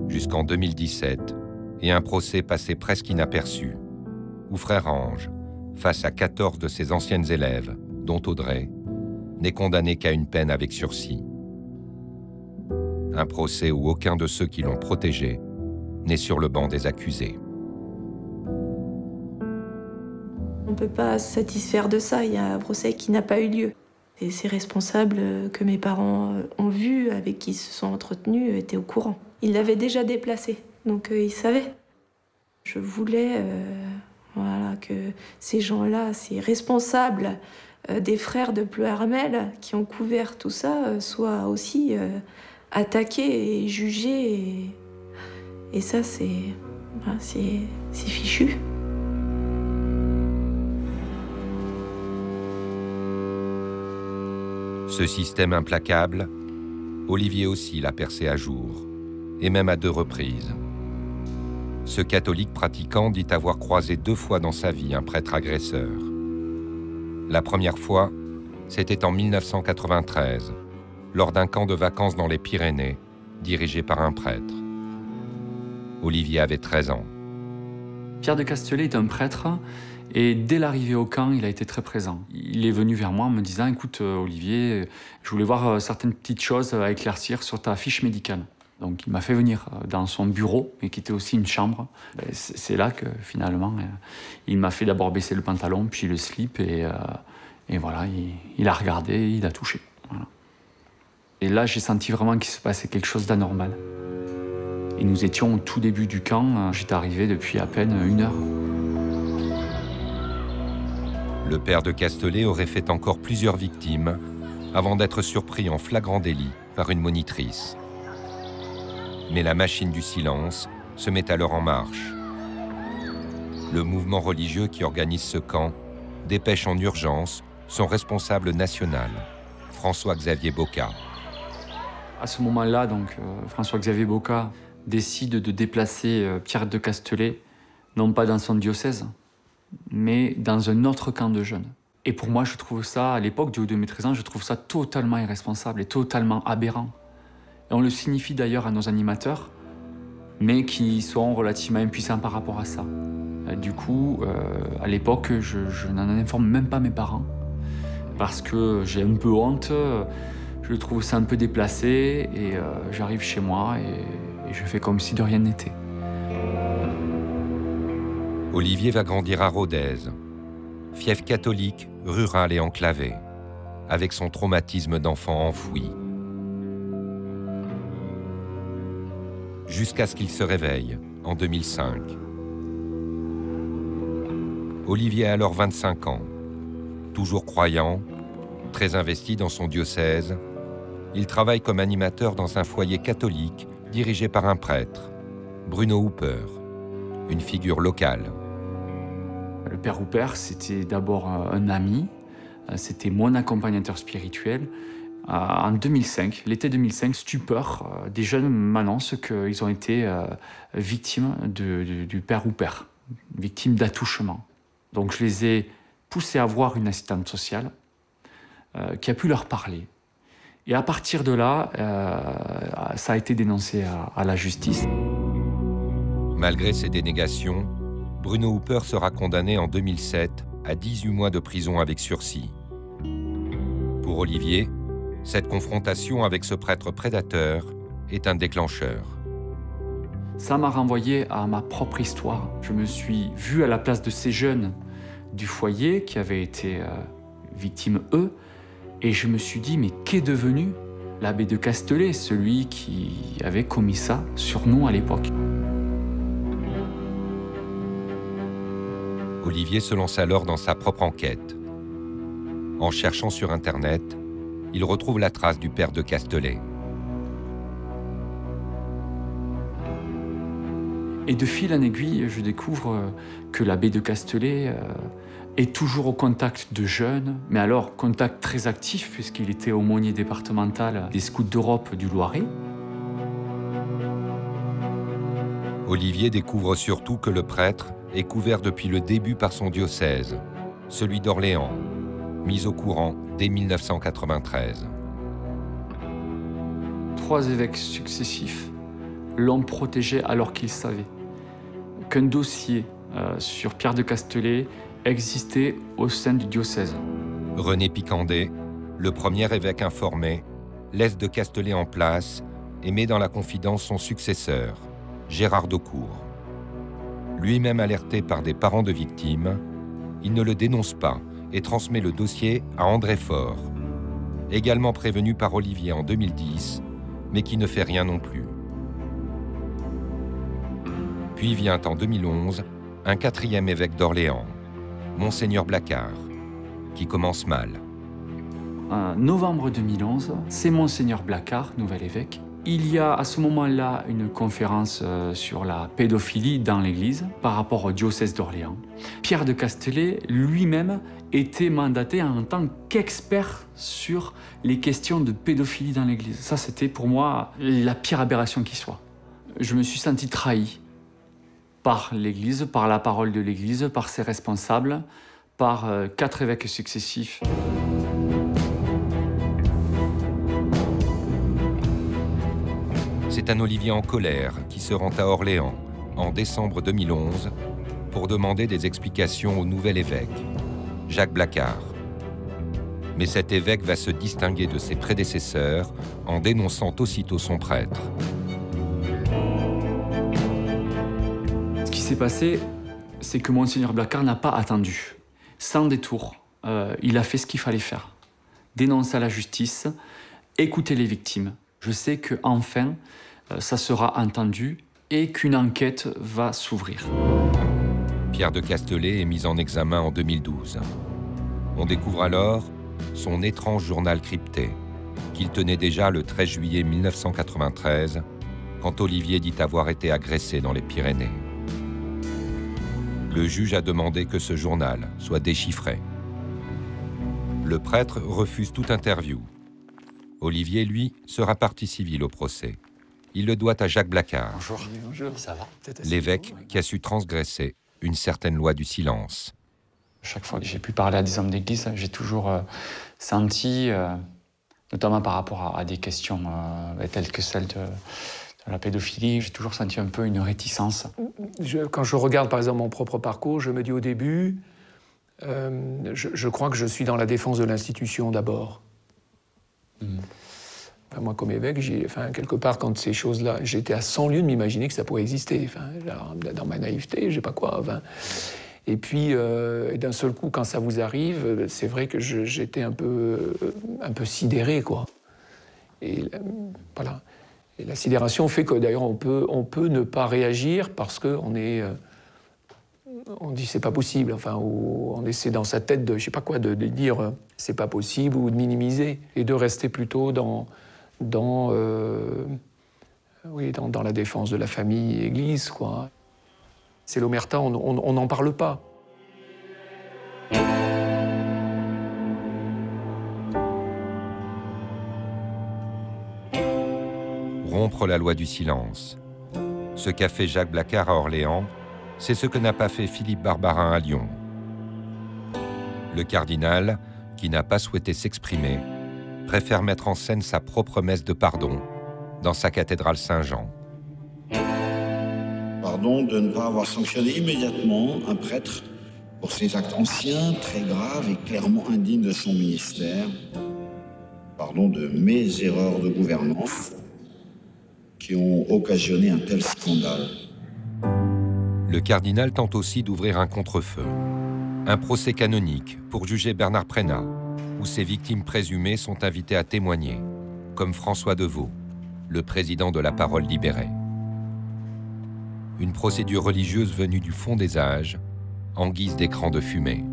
Jusqu'en 2017, et un procès passé presque inaperçu, où Frère Ange, face à 14 de ses anciennes élèves, dont Audrey, n'est condamné qu'à une peine avec sursis. Un procès où aucun de ceux qui l'ont protégé n'est sur le banc des accusés. On ne peut pas se satisfaire de ça, il y a un procès qui n'a pas eu lieu. Et ces responsables que mes parents ont vus, avec qui ils se sont entretenus, étaient au courant. Ils l'avaient déjà déplacé, donc ils savaient. Je voulais que ces gens-là, ces responsables, des frères de Pleuhermel qui ont couvert tout ça soient aussi attaqués et jugés. Et ça, c'est fichu. Ce système implacable, Olivier aussi l'a percé à jour, et même à 2 reprises. Ce catholique pratiquant dit avoir croisé 2 fois dans sa vie un prêtre agresseur. La première fois, c'était en 1993, lors d'un camp de vacances dans les Pyrénées, dirigé par un prêtre. Olivier avait 13 ans. Pierre de Castelet est un prêtre, et dès l'arrivée au camp, il a été très présent. Il est venu vers moi en me disant « Écoute, Olivier, je voulais voir certaines petites choses à éclaircir sur ta fiche médicale. » Donc il m'a fait venir dans son bureau, mais qui était aussi une chambre. C'est là que finalement, il m'a fait d'abord baisser le pantalon, puis le slip, et voilà, il a regardé, il a touché. Voilà. Et là, j'ai senti vraiment qu'il se passait quelque chose d'anormal. Et nous étions au tout début du camp, j'étais arrivé depuis à peine 1 heure. Le père de Castelet aurait fait encore plusieurs victimes avant d'être surpris en flagrant délit par une monitrice. Mais la machine du silence se met alors en marche. Le mouvement religieux qui organise ce camp dépêche en urgence son responsable national, François-Xavier Boca. À ce moment-là, donc, François-Xavier Boca décide de déplacer Pierre de Castelet, non pas dans son diocèse, mais dans un autre camp de jeunes. Et pour moi, je trouve ça, à l'époque du haut de mes 13 ans, je trouve ça totalement irresponsable et totalement aberrant. Et on le signifie d'ailleurs à nos animateurs, mais qui sont relativement impuissants par rapport à ça. Du coup, à l'époque, je n'en informe même pas mes parents, parce que j'ai un peu honte, je trouve ça un peu déplacé, et j'arrive chez moi et je fais comme si de rien n'était. Olivier va grandir à Rodez, fief catholique, rural et enclavé, avec son traumatisme d'enfant enfoui. Jusqu'à ce qu'il se réveille, en 2005. Olivier a alors 25 ans. Toujours croyant, très investi dans son diocèse, il travaille comme animateur dans un foyer catholique dirigé par un prêtre, Bruno Hooper, une figure locale. Le père Hooper, c'était d'abord un ami, c'était mon accompagnateur spirituel. En 2005, l'été 2005, stupeur, des jeunes m'annoncent qu'ils ont été victimes du père Hooper, victimes d'attouchement. Donc je les ai poussés à voir une assistante sociale qui a pu leur parler. Et à partir de là, ça a été dénoncé à la justice. Malgré ces dénégations, Bruno Hooper sera condamné en 2007 à 18 mois de prison avec sursis. Pour Olivier, cette confrontation avec ce prêtre prédateur est un déclencheur. Ça m'a renvoyé à ma propre histoire. Je me suis vu à la place de ces jeunes du foyer qui avaient été victimes, eux, et je me suis dit, mais qu'est devenu l'abbé de Castelet, celui qui avait commis ça sur nous à l'époque? Olivier se lance alors dans sa propre enquête. En cherchant sur Internet, il retrouve la trace du père de Castelet. Et de fil en aiguille, je découvre que l'abbé de Castelet est toujours au contact de jeunes, mais alors contact très actif puisqu'il était aumônier départemental des Scouts d'Europe du Loiret. Olivier découvre surtout que le prêtre est couvert depuis le début par son diocèse, celui d'Orléans, mis au courant dès 1993. 3 évêques successifs l'ont protégé alors qu'ils savaient qu'un dossier sur Pierre de Castelet existait au sein du diocèse. René Picandet, le premier évêque informé, laisse de Castelet en place et met dans la confidence son successeur, Gérard Daucourt. Lui-même alerté par des parents de victimes, il ne le dénonce pas et transmet le dossier à André Faure, également prévenu par Olivier en 2010, mais qui ne fait rien non plus. Puis vient en 2011 un 4e évêque d'Orléans, Monseigneur Blacard. qui commence mal. En novembre 2011, c'est Monseigneur Blacquart, nouvel évêque. Il y a à ce moment-là une conférence sur la pédophilie dans l'Église par rapport au diocèse d'Orléans. Pierre de Castelet lui-même était mandaté en tant qu'expert sur les questions de pédophilie dans l'Église. Ça, c'était pour moi la pire aberration qui soit. Je me suis senti trahi par l'Église, par la parole de l'Église, par ses responsables, par 4 évêques successifs. C'est un Olivier en colère qui se rend à Orléans en décembre 2011 pour demander des explications au nouvel évêque, Jacques Blacquart. Mais cet évêque va se distinguer de ses prédécesseurs en dénonçant aussitôt son prêtre. Ce qui s'est passé, c'est que Monseigneur Blacquart n'a pas attendu. Sans détour, il a fait ce qu'il fallait faire. Dénoncer à la justice, écouter les victimes. Je sais qu'enfin, ça sera entendu et qu'une enquête va s'ouvrir. Pierre de Castelet est mis en examen en 2012. On découvre alors son étrange journal crypté, qu'il tenait déjà le 13 juillet 1993, quand Olivier dit avoir été agressé dans les Pyrénées. Le juge a demandé que ce journal soit déchiffré. Le prêtre refuse toute interview. Olivier, lui, sera partie civile au procès. Il le doit à Jacques Blacquart. Bonjour. Bonjour, ça va? L'évêque qui a su transgresser une certaine loi du silence. Chaque fois que j'ai pu parler à des hommes d'église, j'ai toujours senti, notamment par rapport à des questions telles que celle de la pédophilie, j'ai toujours senti un peu une réticence. Quand je regarde par exemple mon propre parcours, je me dis au début, je crois que je suis dans la défense de l'institution d'abord. Enfin, moi, comme évêque, quelque part, quand ces choses-là, j'étais à 100 lieues de m'imaginer que ça pouvait exister. Dans ma naïveté, je sais pas quoi. Et puis, d'un seul coup, quand ça vous arrive, c'est vrai que j'étais un peu sidéré, quoi. Et voilà. Et la sidération fait que, d'ailleurs, on peut ne pas réagir parce qu'on est... on dit c'est pas possible, enfin, ou on essaie dans sa tête de, je sais pas quoi, de dire c'est pas possible ou de minimiser et de rester plutôt dans la défense de la famille, Église, quoi. C'est l'omerta, on n'en parle pas. Rompre la loi du silence. Ce qu'a fait Jacques Blacquart à Orléans, c'est ce que n'a pas fait Philippe Barbarin à Lyon. Le cardinal, qui n'a pas souhaité s'exprimer, préfère mettre en scène sa propre messe de pardon dans sa cathédrale Saint-Jean. Pardon de ne pas avoir sanctionné immédiatement un prêtre pour ses actes anciens, très graves et clairement indignes de son ministère. Pardon de mes erreurs de gouvernance qui ont occasionné un tel scandale. Le cardinal tente aussi d'ouvrir un contre-feu, un procès canonique pour juger Bernard Prénat, où ses victimes présumées sont invitées à témoigner, comme François Deveau, le président de la Parole libérée. Une procédure religieuse venue du fond des âges, en guise d'écran de fumée.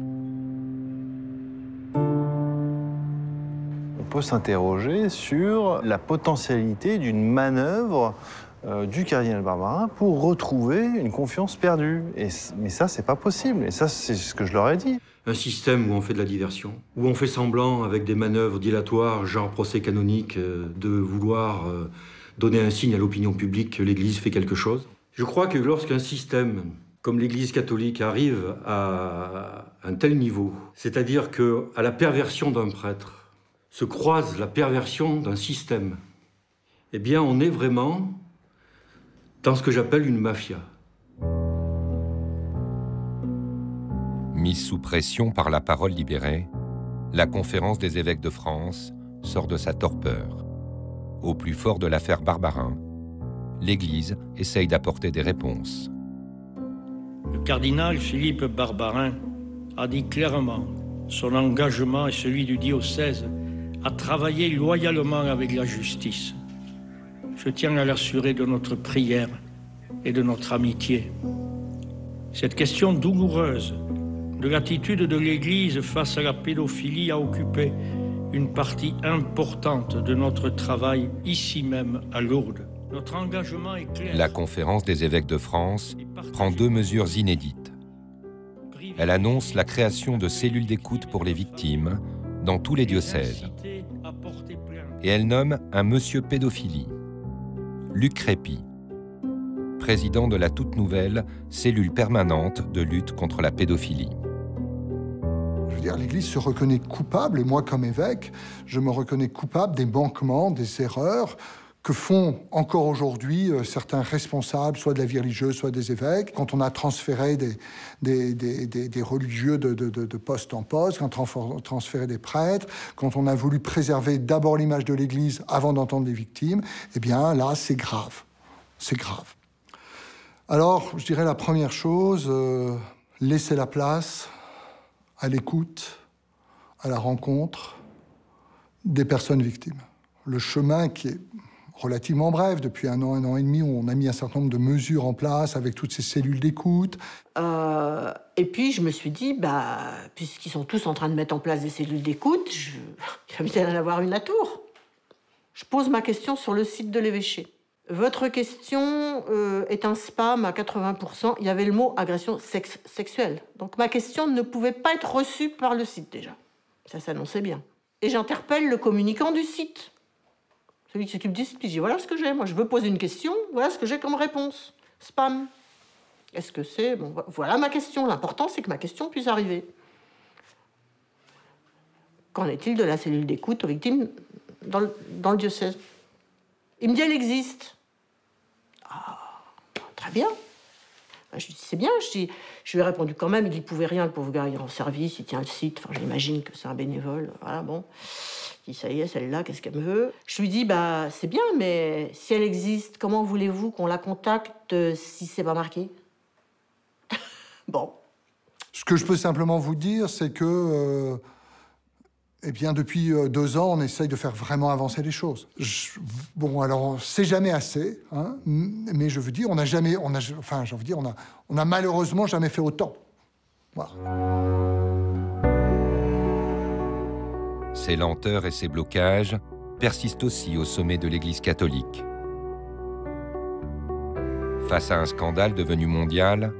On peut s'interroger sur la potentialité d'une manœuvre du cardinal Barbarin pour retrouver une confiance perdue. Mais ça, c'est pas possible. Et ça, c'est ce que je leur ai dit. Un système où on fait de la diversion, où on fait semblant avec des manœuvres dilatoires, genre procès canonique, de vouloir donner un signe à l'opinion publique que l'Église fait quelque chose. Je crois que lorsqu'un système comme l'Église catholique arrive à un tel niveau, c'est-à-dire qu'à la perversion d'un prêtre se croise la perversion d'un système, eh bien on est vraiment dans ce que j'appelle une mafia. Mise sous pression par la Parole libérée, la Conférence des évêques de France sort de sa torpeur. Au plus fort de l'affaire Barbarin, l'Église essaye d'apporter des réponses. Le cardinal Philippe Barbarin a dit clairement son engagement et celui du diocèse à travailler loyalement avec la justice. Je tiens à l'assurer de notre prière et de notre amitié. Cette question douloureuse de l'attitude de l'Église face à la pédophilie a occupé une partie importante de notre travail ici même à Lourdes. Notre engagement est clair. La Conférence des évêques de France prend 2 mesures inédites. Elle annonce la création de cellules d'écoute pour les victimes dans tous les diocèses. Et elle nomme un monsieur pédophilie, Luc Crépy, président de la toute nouvelle cellule permanente de lutte contre la pédophilie. Je veux dire, l'Église se reconnaît coupable, et moi, comme évêque, je me reconnais coupable des manquements, des erreurs que font encore aujourd'hui certains responsables, soit de la vie religieuse, soit des évêques, quand on a transféré des religieux de poste en poste, quand on a transféré des prêtres, quand on a voulu préserver d'abord l'image de l'Église avant d'entendre les victimes, eh bien là, c'est grave. C'est grave. Alors, je dirais la première chose, laisser la place à l'écoute, à la rencontre des personnes victimes. Le chemin qui est relativement bref, depuis 1 an et demi, où on a mis un certain nombre de mesures en place avec toutes ces cellules d'écoute. Et puis je me suis dit, puisqu'ils sont tous en train de mettre en place des cellules d'écoute, il va bien en avoir une à Tours. Je pose ma question sur le site de l'évêché. Votre question est un spam à 80%. Il y avait le mot agression sexuelle. Donc ma question ne pouvait pas être reçue par le site déjà. Ça s'annonçait bien. Et j'interpelle le communicant du site. Celui qui s'occupe du site, puis je dis, voilà ce que j'ai. Moi, je veux poser une question, voilà ce que j'ai comme réponse. Spam. Est-ce que c'est... Bon, voilà ma question. L'important, c'est que ma question puisse arriver. Qu'en est-il de la cellule d'écoute aux victimes dans le diocèse? Il me dit, elle existe. Ah, très bien. Je lui dis, c'est bien. Je lui ai répondu quand même. Il dit, il pouvait rien, le pauvre gars, il est en service, il tient le site. Enfin, j'imagine que c'est un bénévole. Voilà, bon. Je dis, ça y est, celle-là, qu'est-ce qu'elle me veut? Je lui dis, c'est bien, mais si elle existe, comment voulez-vous qu'on la contacte si c'est pas marqué? Bon. Ce que je peux simplement vous dire, c'est que... Eh bien, depuis 2 ans, on essaye de faire vraiment avancer les choses. Bon, alors, c'est jamais assez, hein, mais je veux dire, on a malheureusement jamais fait autant. Voilà. Ces lenteurs et ces blocages persistent aussi au sommet de l'Église catholique. Face à un scandale devenu mondial,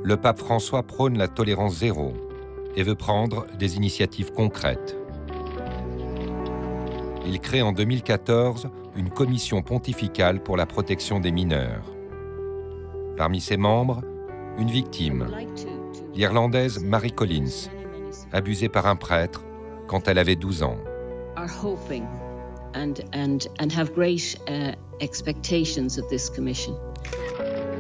le pape François prône la tolérance zéro et veut prendre des initiatives concrètes. Il crée en 2014 une commission pontificale pour la protection des mineurs. Parmi ses membres, une victime, l'Irlandaise Mary Collins, abusée par un prêtre quand elle avait 12 ans.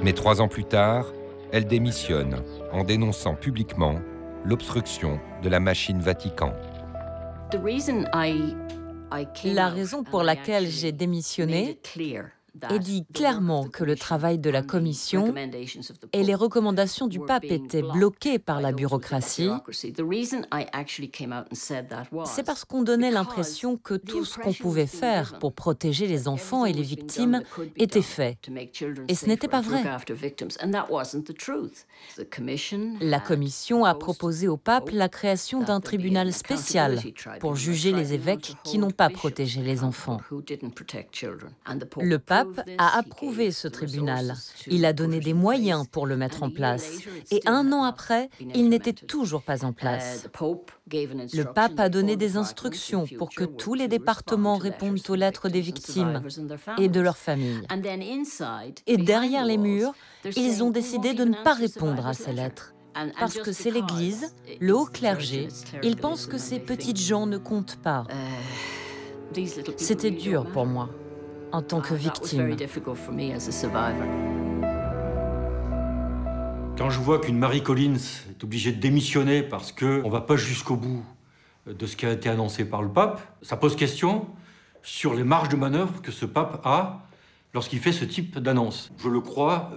Mais 3 ans plus tard, elle démissionne en dénonçant publiquement l'obstruction de la machine Vatican. La raison pour laquelle j'ai démissionné et dit clairement que le travail de la Commission et les recommandations du pape étaient bloquées par la bureaucratie, c'est parce qu'on donnait l'impression que tout ce qu'on pouvait faire pour protéger les enfants et les victimes était fait. Et ce n'était pas vrai. La Commission a proposé au pape la création d'un tribunal spécial pour juger les évêques qui n'ont pas protégé les enfants. Le pape a approuvé ce tribunal. Il a donné des moyens pour le mettre en place. Et 1 an après, il n'était toujours pas en place. Le pape a donné des instructions pour que tous les départements répondent aux lettres des victimes et de leurs familles. Et derrière les murs, ils ont décidé de ne pas répondre à ces lettres. Parce que c'est l'Église, le haut clergé, ils pensent que ces petites gens ne comptent pas. C'était dur pour moi, en tant que victime. Quand je vois qu'une Mary Collins est obligée de démissionner parce qu'on ne va pas jusqu'au bout de ce qui a été annoncé par le pape, ça pose question sur les marges de manœuvre que ce pape a lorsqu'il fait ce type d'annonce. Je le crois,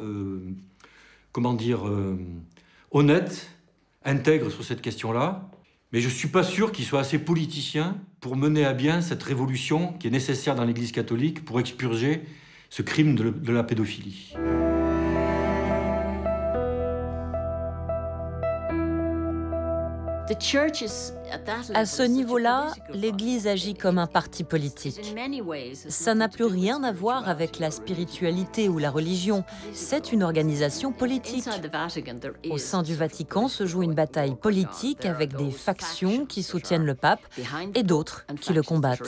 honnête, intègre sur cette question-là, mais je ne suis pas sûr qu'il soit assez politicien pour mener à bien cette révolution qui est nécessaire dans l'Église catholique pour expurger ce crime de la pédophilie. À ce niveau-là, l'Église agit comme un parti politique. Ça n'a plus rien à voir avec la spiritualité ou la religion. C'est une organisation politique. Au sein du Vatican se joue une bataille politique avec des factions qui soutiennent le pape et d'autres qui le combattent.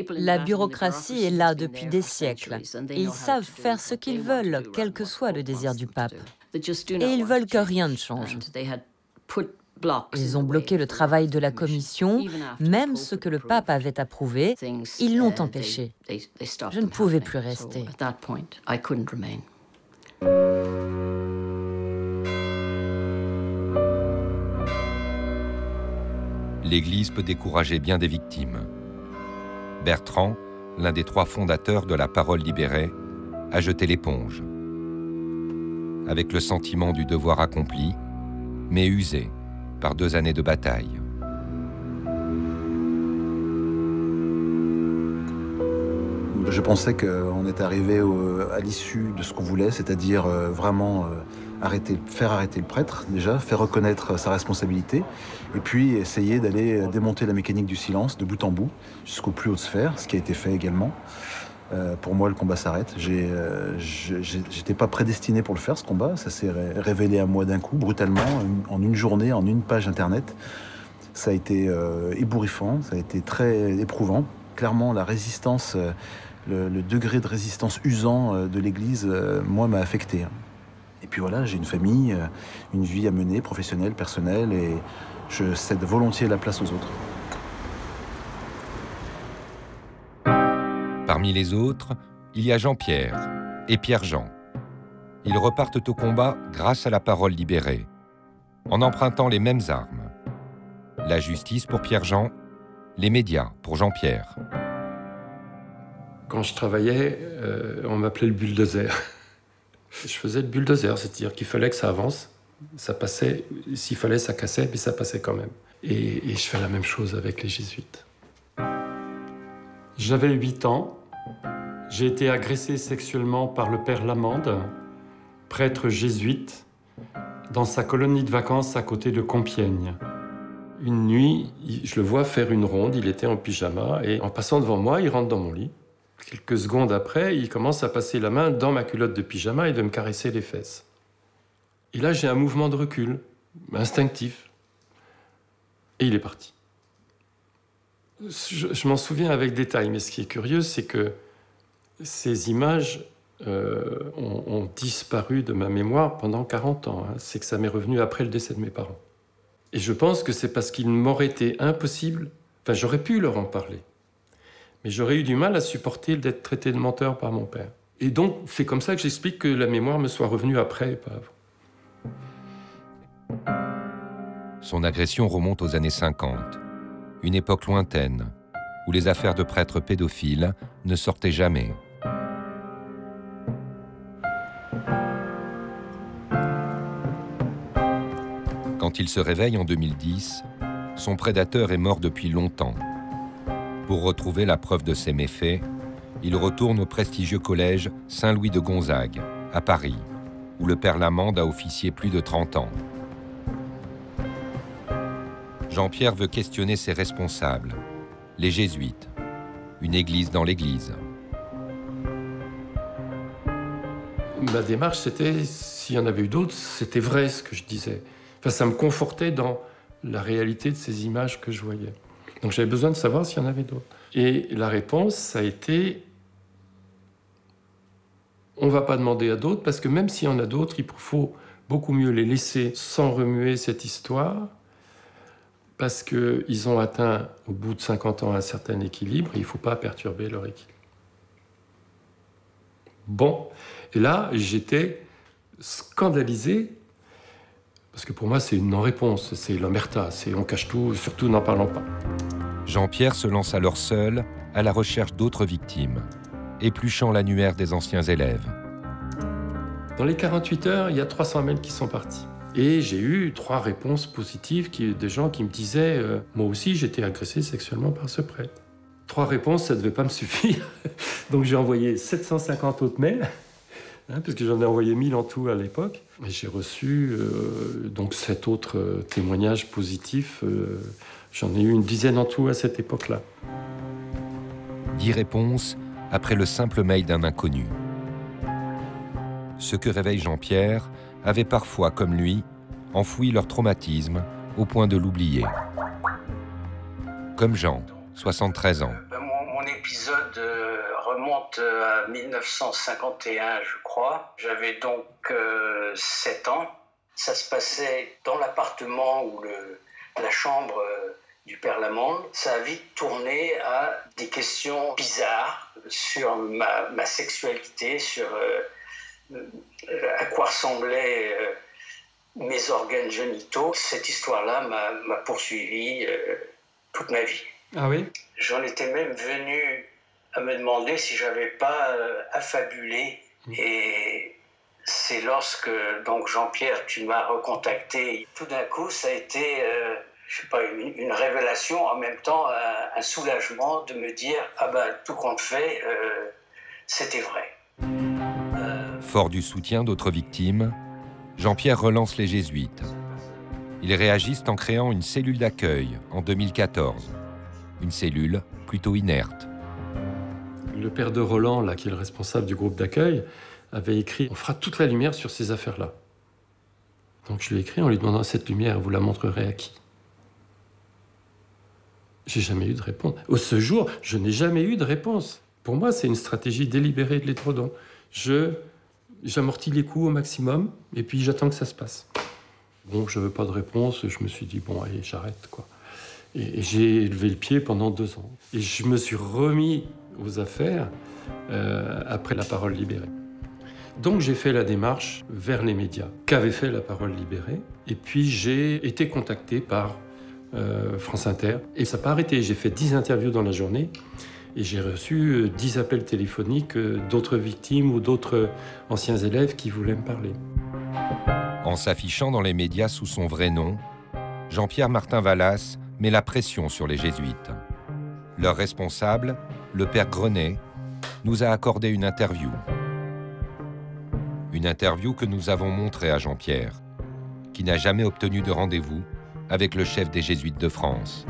La bureaucratie est là depuis des siècles. Ils savent faire ce qu'ils veulent, quel que soit le désir du pape. Et ils veulent que rien ne change. Ils ont bloqué le travail de la commission, même ce que le pape avait approuvé, ils l'ont empêché. Je ne pouvais plus rester. L'Église peut décourager bien des victimes. Bertrand, l'un des 3 fondateurs de la Parole libérée, a jeté l'éponge. Avec le sentiment du devoir accompli, mais usé par 2 années de bataille. Je pensais qu'on était arrivé à l'issue de ce qu'on voulait, c'est-à-dire vraiment faire arrêter le prêtre, déjà, faire reconnaître sa responsabilité, et puis essayer d'aller démonter la mécanique du silence de bout en bout, jusqu'aux plus hautes sphères, ce qui a été fait également. Pour moi, le combat s'arrête. J'étais pas prédestiné pour le faire, ce combat. Ça s'est révélé à moi d'un coup, brutalement, en une journée, en une page Internet. Ça a été ébouriffant, ça a été très éprouvant. Clairement, la résistance, le degré de résistance usant de l'Église, moi, m'a affecté. Et puis voilà, j'ai une famille, une vie à mener, professionnelle, personnelle, et je cède volontiers la place aux autres. Parmi les autres, il y a Jean-Pierre et Pierre-Jean. Ils repartent au combat grâce à la Parole libérée, en empruntant les mêmes armes. La justice pour Pierre-Jean, les médias pour Jean-Pierre. Quand je travaillais, on m'appelait le bulldozer. Je faisais le bulldozer, c'est-à-dire qu'il fallait que ça avance, ça passait, s'il fallait ça cassait, mais ça passait quand même. Et je fais la même chose avec les jésuites. J'avais 8 ans, j'ai été agressé sexuellement par le père Lamande, prêtre jésuite, dans sa colonie de vacances à côté de Compiègne. Une nuit, je le vois faire une ronde, il était en pyjama, et en passant devant moi, il rentre dans mon lit. Quelques secondes après, il commence à passer la main dans ma culotte de pyjama et de me caresser les fesses. Et là, j'ai un mouvement de recul, instinctif, et il est parti. Je m'en souviens avec détail, mais ce qui est curieux, c'est que ces images ont disparu de ma mémoire pendant 40 ans. C'est que ça m'est revenu après le décès de mes parents. Et je pense que c'est parce qu'il m'aurait été impossible, enfin j'aurais pu leur en parler, mais j'aurais eu du mal à supporter d'être traité de menteur par mon père. Et donc, c'est comme ça que j'explique que la mémoire me soit revenue après et pas avant. Son agression remonte aux années 50. Une époque lointaine, où les affaires de prêtres pédophiles ne sortaient jamais. Quand il se réveille en 2010, son prédateur est mort depuis longtemps. Pour retrouver la preuve de ses méfaits, il retourne au prestigieux collège Saint-Louis de Gonzague, à Paris, où le père Lamande a officié plus de 30 ans. Jean-Pierre veut questionner ses responsables, les jésuites, une église dans l'église. Ma démarche, c'était, s'il y en avait eu d'autres, c'était vrai ce que je disais. Enfin, ça me confortait dans la réalité de ces images que je voyais. Donc j'avais besoin de savoir s'il y en avait d'autres. Et la réponse, ça a été, on ne va pas demander à d'autres, parce que même s'il y en a d'autres, il faut beaucoup mieux les laisser sans remuer cette histoire, parce qu'ils ont atteint, au bout de 50 ans, un certain équilibre, et il ne faut pas perturber leur équilibre. Bon, et là, j'étais scandalisé, parce que pour moi, c'est une non-réponse, c'est l'omerta, c'est on cache tout, surtout n'en parlons pas. Jean-Pierre se lance alors seul à la recherche d'autres victimes, épluchant l'annuaire des anciens élèves. Dans les 48 heures, il y a 300 mails qui sont partis. Et j'ai eu 3 réponses positives des gens qui me disaient « Moi aussi, j'ai été agressé sexuellement par ce prêtre ». 3 réponses, ça ne devait pas me suffire. Donc j'ai envoyé 750 autres mails parce que j'en ai envoyé 1000 en tout à l'époque. Et j'ai reçu donc 7 autres témoignages positifs. J'en ai eu une dizaine en tout à cette époque-là. 10 réponses après le simple mail d'un inconnu. Ceux que réveille Jean-Pierre avaient parfois, comme lui, enfoui leur traumatisme au point de l'oublier. Comme Jean, 73 ans. Mon épisode remonte à 1951, je crois. J'avais donc 7 ans. Ça se passait dans l'appartement où la chambre du père Lamonde. Ça a vite tourné à des questions bizarres sur ma sexualité, sur à quoi ressemblaient mes organes génitaux. Cette histoire-là m'a poursuivi toute ma vie. Ah oui? J'en étais même venu à me demander si j'avais pas affabulé. Et c'est lorsque, donc Jean-Pierre, tu m'as recontacté. Tout d'un coup, ça a été, je sais pas, une révélation, en même temps un soulagement de me dire « Ah ben, tout compte fait, c'était vrai ». Fort du soutien d'autres victimes, Jean-Pierre relance les Jésuites. Ils réagissent en créant une cellule d'accueil en 2014. Une cellule plutôt inerte. Le père de Roland, là, qui est le responsable du groupe d'accueil, avait écrit « On fera toute la lumière sur ces affaires-là ». Donc je lui ai écrit en lui demandant « Cette lumière, vous la montrerez à qui ?» J'ai jamais eu de réponse. Ce jour, je n'ai jamais eu de réponse. Pour moi, c'est une stratégie délibérée de l'étrodon. J'amortis les coups au maximum et puis j'attends que ça se passe. Bon, je veux pas de réponse, je me suis dit, bon, allez, j'arrête, quoi. Et j'ai levé le pied pendant 2 ans. Et je me suis remis aux affaires après La Parole libérée. Donc j'ai fait la démarche vers les médias qu'avait fait La Parole libérée. Et puis j'ai été contacté par France Inter. Et ça n'a pas arrêté, j'ai fait 10 interviews dans la journée. Et j'ai reçu 10 appels téléphoniques d'autres victimes ou d'autres anciens élèves qui voulaient me parler. En s'affichant dans les médias sous son vrai nom, Jean-Pierre Martin Vallas met la pression sur les Jésuites. Leur responsable, le père Grenet, nous a accordé une interview. Une interview que nous avons montrée à Jean-Pierre, qui n'a jamais obtenu de rendez-vous avec le chef des Jésuites de France.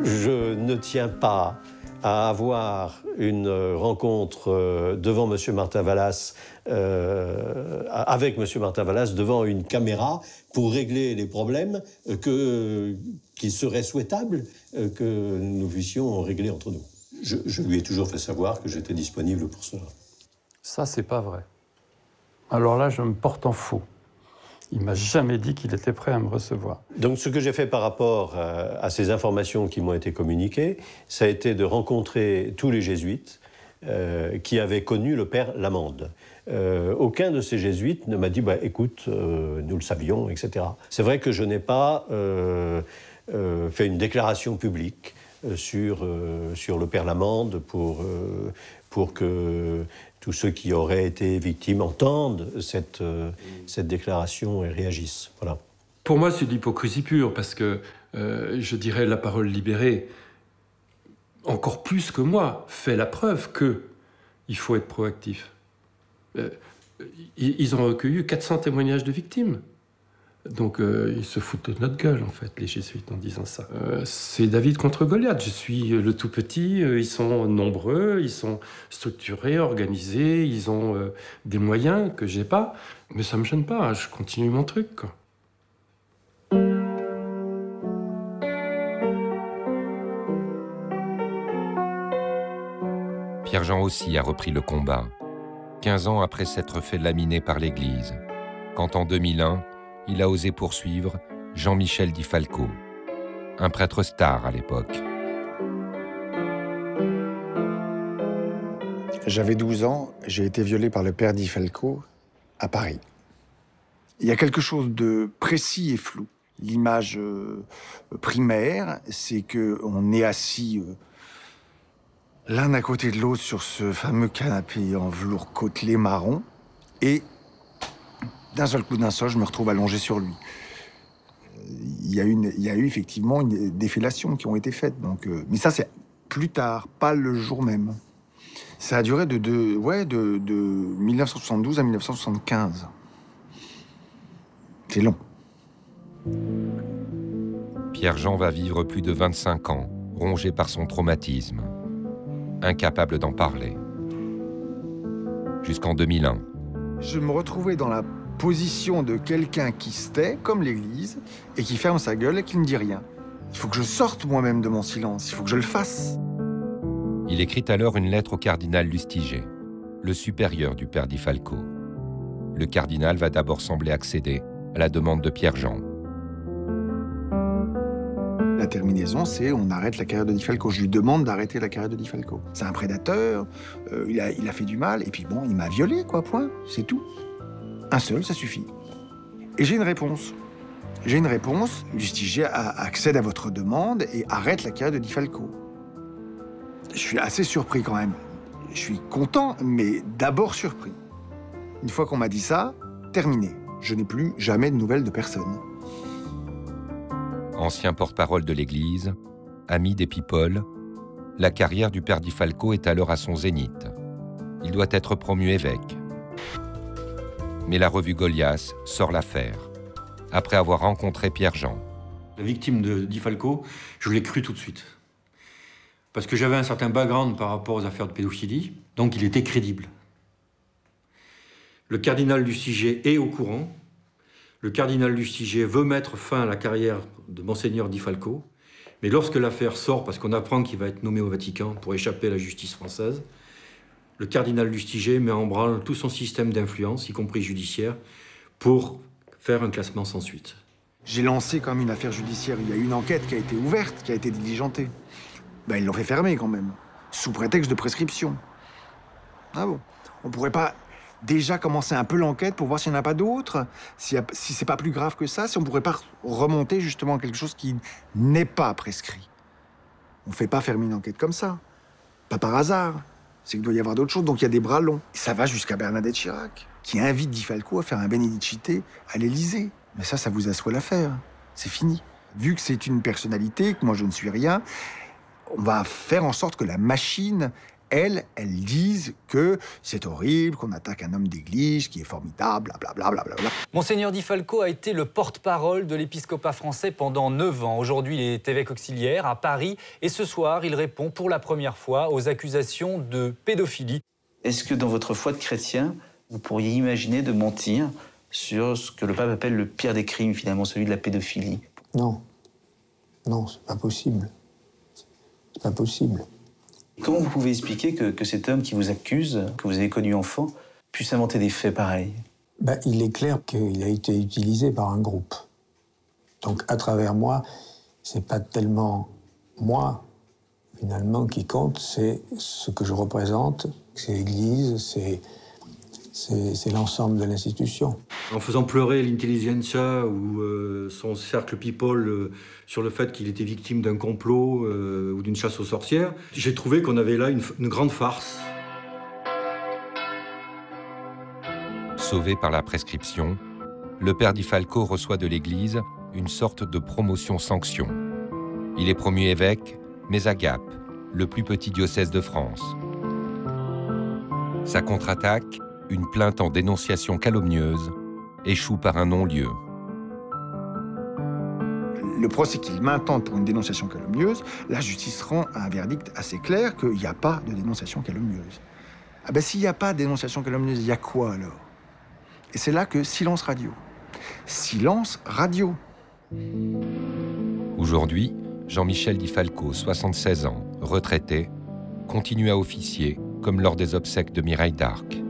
Je ne tiens pas à avoir une rencontre devant M. Martin Vallas, avec M. Martin Vallas, devant une caméra, pour régler les problèmes qu'il serait souhaitable que nous puissions régler entre nous. Je lui ai toujours fait savoir que j'étais disponible pour cela. Ça, c'est pas vrai. Alors là, je me porte en faux. Il m'a jamais dit qu'il était prêt à me recevoir. Donc ce que j'ai fait par rapport à ces informations qui m'ont été communiquées, ça a été de rencontrer tous les jésuites qui avaient connu le père Lamonde. Aucun de ces jésuites ne m'a dit bah, « écoute, nous le savions », etc. C'est vrai que je n'ai pas fait une déclaration publique sur le père Lamonde pour que tous ceux qui auraient été victimes entendent cette déclaration et réagissent. Voilà. Pour moi, c'est de l'hypocrisie pure, parce que je dirais La Parole libérée, encore plus que moi, fait la preuve qu'il faut être proactif. Ils ont recueilli 400 témoignages de victimes. Donc ils se foutent de notre gueule, en fait, les jésuites, en disant ça. C'est David contre Goliath. Je suis le tout petit, ils sont nombreux, ils sont structurés, organisés, ils ont des moyens que j'ai pas. Mais ça me gêne pas, je continue mon truc, quoi. Pierre-Jean aussi a repris le combat, 15 ans après s'être fait laminer par l'Église, quand en 2001, il a osé poursuivre Jean-Michel Di Falco, un prêtre star à l'époque. J'avais 12 ans, j'ai été violé par le père Di Falco à Paris. Il y a quelque chose de précis et flou. L'image primaire, c'est qu'on est assis l'un à côté de l'autre sur ce fameux canapé en velours côtelé marron, et d'un seul coup d'un seul, je me retrouve allongé sur lui. Il y a eu effectivement des fellations qui ont été faites. Donc, mais ça, c'est plus tard, pas le jour même. Ça a duré de 1972 à 1975. C'est long. Pierre-Jean va vivre plus de 25 ans, rongé par son traumatisme, incapable d'en parler. Jusqu'en 2001. Je me retrouvais dans la position de quelqu'un qui se tait, comme l'Église, et qui ferme sa gueule et qui ne dit rien. Il faut que je sorte moi-même de mon silence, il faut que je le fasse. Il écrit alors une lettre au cardinal Lustiger, le supérieur du père Di Falco. Le cardinal va d'abord sembler accéder à la demande de Pierre-Jean. La terminaison, c'est on arrête la carrière de Di Falco. Je lui demande d'arrêter la carrière de Di Falco. C'est un prédateur, il a fait du mal, et puis bon, il m'a violé, quoi, point. C'est tout. Un seul, ça suffit. Et j'ai une réponse. J'ai une réponse. Lustiger accède à votre demande et arrête la carrière de Di Falco. Je suis assez surpris quand même. Je suis content, mais d'abord surpris. Une fois qu'on m'a dit ça, terminé. Je n'ai plus jamais de nouvelles de personne. Ancien porte-parole de l'Église, ami des people, la carrière du père Di Falco est alors à son zénith. Il doit être promu évêque. Mais la revue Goliath sort l'affaire, après avoir rencontré Pierre-Jean. La victime de Di Falco, je l'ai cru tout de suite. Parce que j'avais un certain background par rapport aux affaires de pédophilie, donc il était crédible. Le cardinal Lustiger est au courant. Le cardinal Lustiger veut mettre fin à la carrière de Monseigneur Di Falco, mais lorsque l'affaire sort, parce qu'on apprend qu'il va être nommé au Vatican pour échapper à la justice française, le cardinal Lustiger met en branle tout son système d'influence, y compris judiciaire, pour faire un classement sans suite. J'ai lancé comme une affaire judiciaire. Il y a eu une enquête qui a été ouverte, qui a été diligentée. Ben, ils l'ont fait fermer quand même, sous prétexte de prescription. Ah bon? On pourrait pas déjà commencer un peu l'enquête pour voir s'il n'y en a pas d'autres, si c'est pas plus grave que ça, si on pourrait pas remonter justement à quelque chose qui n'est pas prescrit. On fait pas fermer une enquête comme ça. Pas par hasard. C'est qu'il doit y avoir d'autres choses, donc il y a des bras longs. Et ça va jusqu'à Bernadette Chirac, qui invite Di Falco à faire un Benedicite à l'Élysée. Mais ça vous assoit l'affaire. C'est fini. Vu que c'est une personnalité, que moi je ne suis rien, on va faire en sorte que la machine, elle dise que c'est horrible, qu'on attaque un homme d'église qui est formidable, blablabla. Monseigneur Di Falco a été le porte-parole de l'épiscopat français pendant 9 ans. Aujourd'hui, il est évêque auxiliaire à Paris et ce soir, il répond pour la première fois aux accusations de pédophilie. Est-ce que dans votre foi de chrétien, vous pourriez imaginer de mentir sur ce que le pape appelle le pire des crimes, finalement, celui de la pédophilie? Non. Non, c'est pas possible. C'est pas possible. Comment vous pouvez expliquer que cet homme qui vous accuse, que vous avez connu enfant, puisse inventer des faits pareils? Il est clair qu'il a été utilisé par un groupe. Donc, à travers moi, c'est pas tellement moi, finalement, qui compte, c'est ce que je représente, c'est l'Église, c'est l'ensemble de l'institution. En faisant pleurer l'intelligentsia ou son cercle people sur le fait qu'il était victime d'un complot ou d'une chasse aux sorcières, j'ai trouvé qu'on avait là une grande farce. Sauvé par la prescription, le père Di Falco reçoit de l'Église une sorte de promotion-sanction. Il est promu évêque, mais à Gap, le plus petit diocèse de France. Sa contre-attaque, une plainte en dénonciation calomnieuse, échoue par un non-lieu. Le procès qu'il m'intente pour une dénonciation calomnieuse, la justice rend un verdict assez clair qu'il n'y a pas de dénonciation calomnieuse. Ah ben s'il n'y a pas de dénonciation calomnieuse, il y a quoi alors? Et c'est là que silence radio. Silence radio. Aujourd'hui, Jean-Michel Di Falco, 76 ans, retraité, continue à officier comme lors des obsèques de Mireille d'Arc.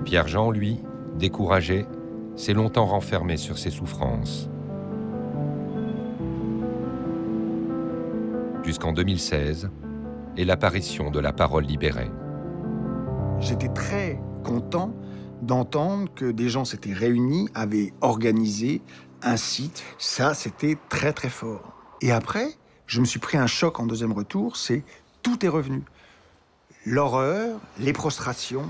Pierre-Jean, lui, découragé, s'est longtemps renfermé sur ses souffrances. Jusqu'en 2016 et l'apparition de la parole libérée. J'étais très content d'entendre que des gens s'étaient réunis, avaient organisé un site. Ça, c'était très très fort. Et après, je me suis pris un choc en deuxième retour, c'est tout est revenu. L'horreur, les prostrations,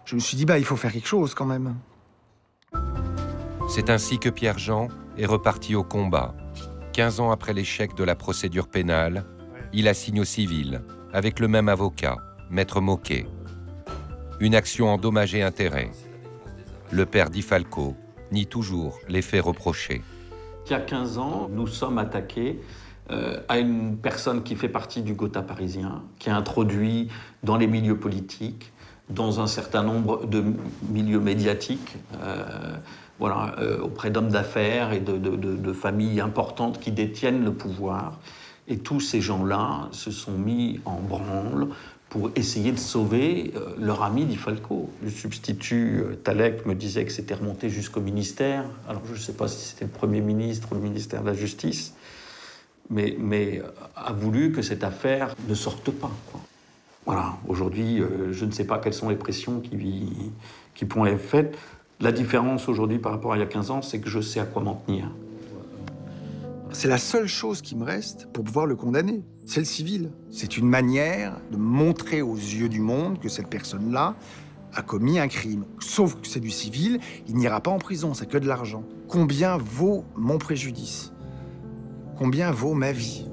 Je me suis dit, il faut faire quelque chose quand même. C'est ainsi que Pierre-Jean est reparti au combat. 15 ans après l'échec de la procédure pénale, il assigne au civil, avec le même avocat, Maître Moquet. Une action en dommages et intérêts. Le père Di Falco nie toujours les faits reprochés. Il y a 15 ans, nous sommes attaqués à une personne qui fait partie du Gotha parisien, qui a introduit dans les milieux politiques, dans un certain nombre de milieux médiatiques, auprès d'hommes d'affaires et de familles importantes qui détiennent le pouvoir. Et tous ces gens-là se sont mis en branle pour essayer de sauver leur ami Di Falco. Le substitut Talek me disait que c'était remonté jusqu'au ministère. Alors je ne sais pas si c'était le Premier ministre ou le ministère de la Justice, mais a voulu que cette affaire ne sorte pas, quoi. Voilà, aujourd'hui, je ne sais pas quelles sont les pressions qui pourront être faites. La différence aujourd'hui par rapport à il y a 15 ans, c'est que je sais à quoi m'en tenir. C'est la seule chose qui me reste pour pouvoir le condamner. C'est le civil. C'est une manière de montrer aux yeux du monde que cette personne-là a commis un crime. Sauf que c'est du civil, il n'ira pas en prison, c'est que de l'argent. Combien vaut mon préjudice? Combien vaut ma vie?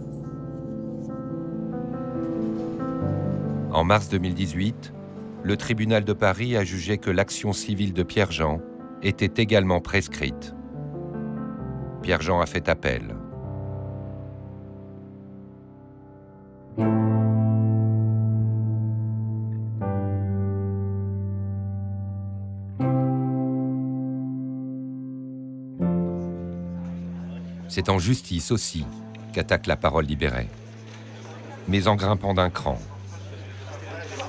En mars 2018, le tribunal de Paris a jugé que l'action civile de Pierre-Jean était également prescrite. Pierre-Jean a fait appel. C'est en justice aussi qu'attaque la Parole libérée, mais en grimpant d'un cran.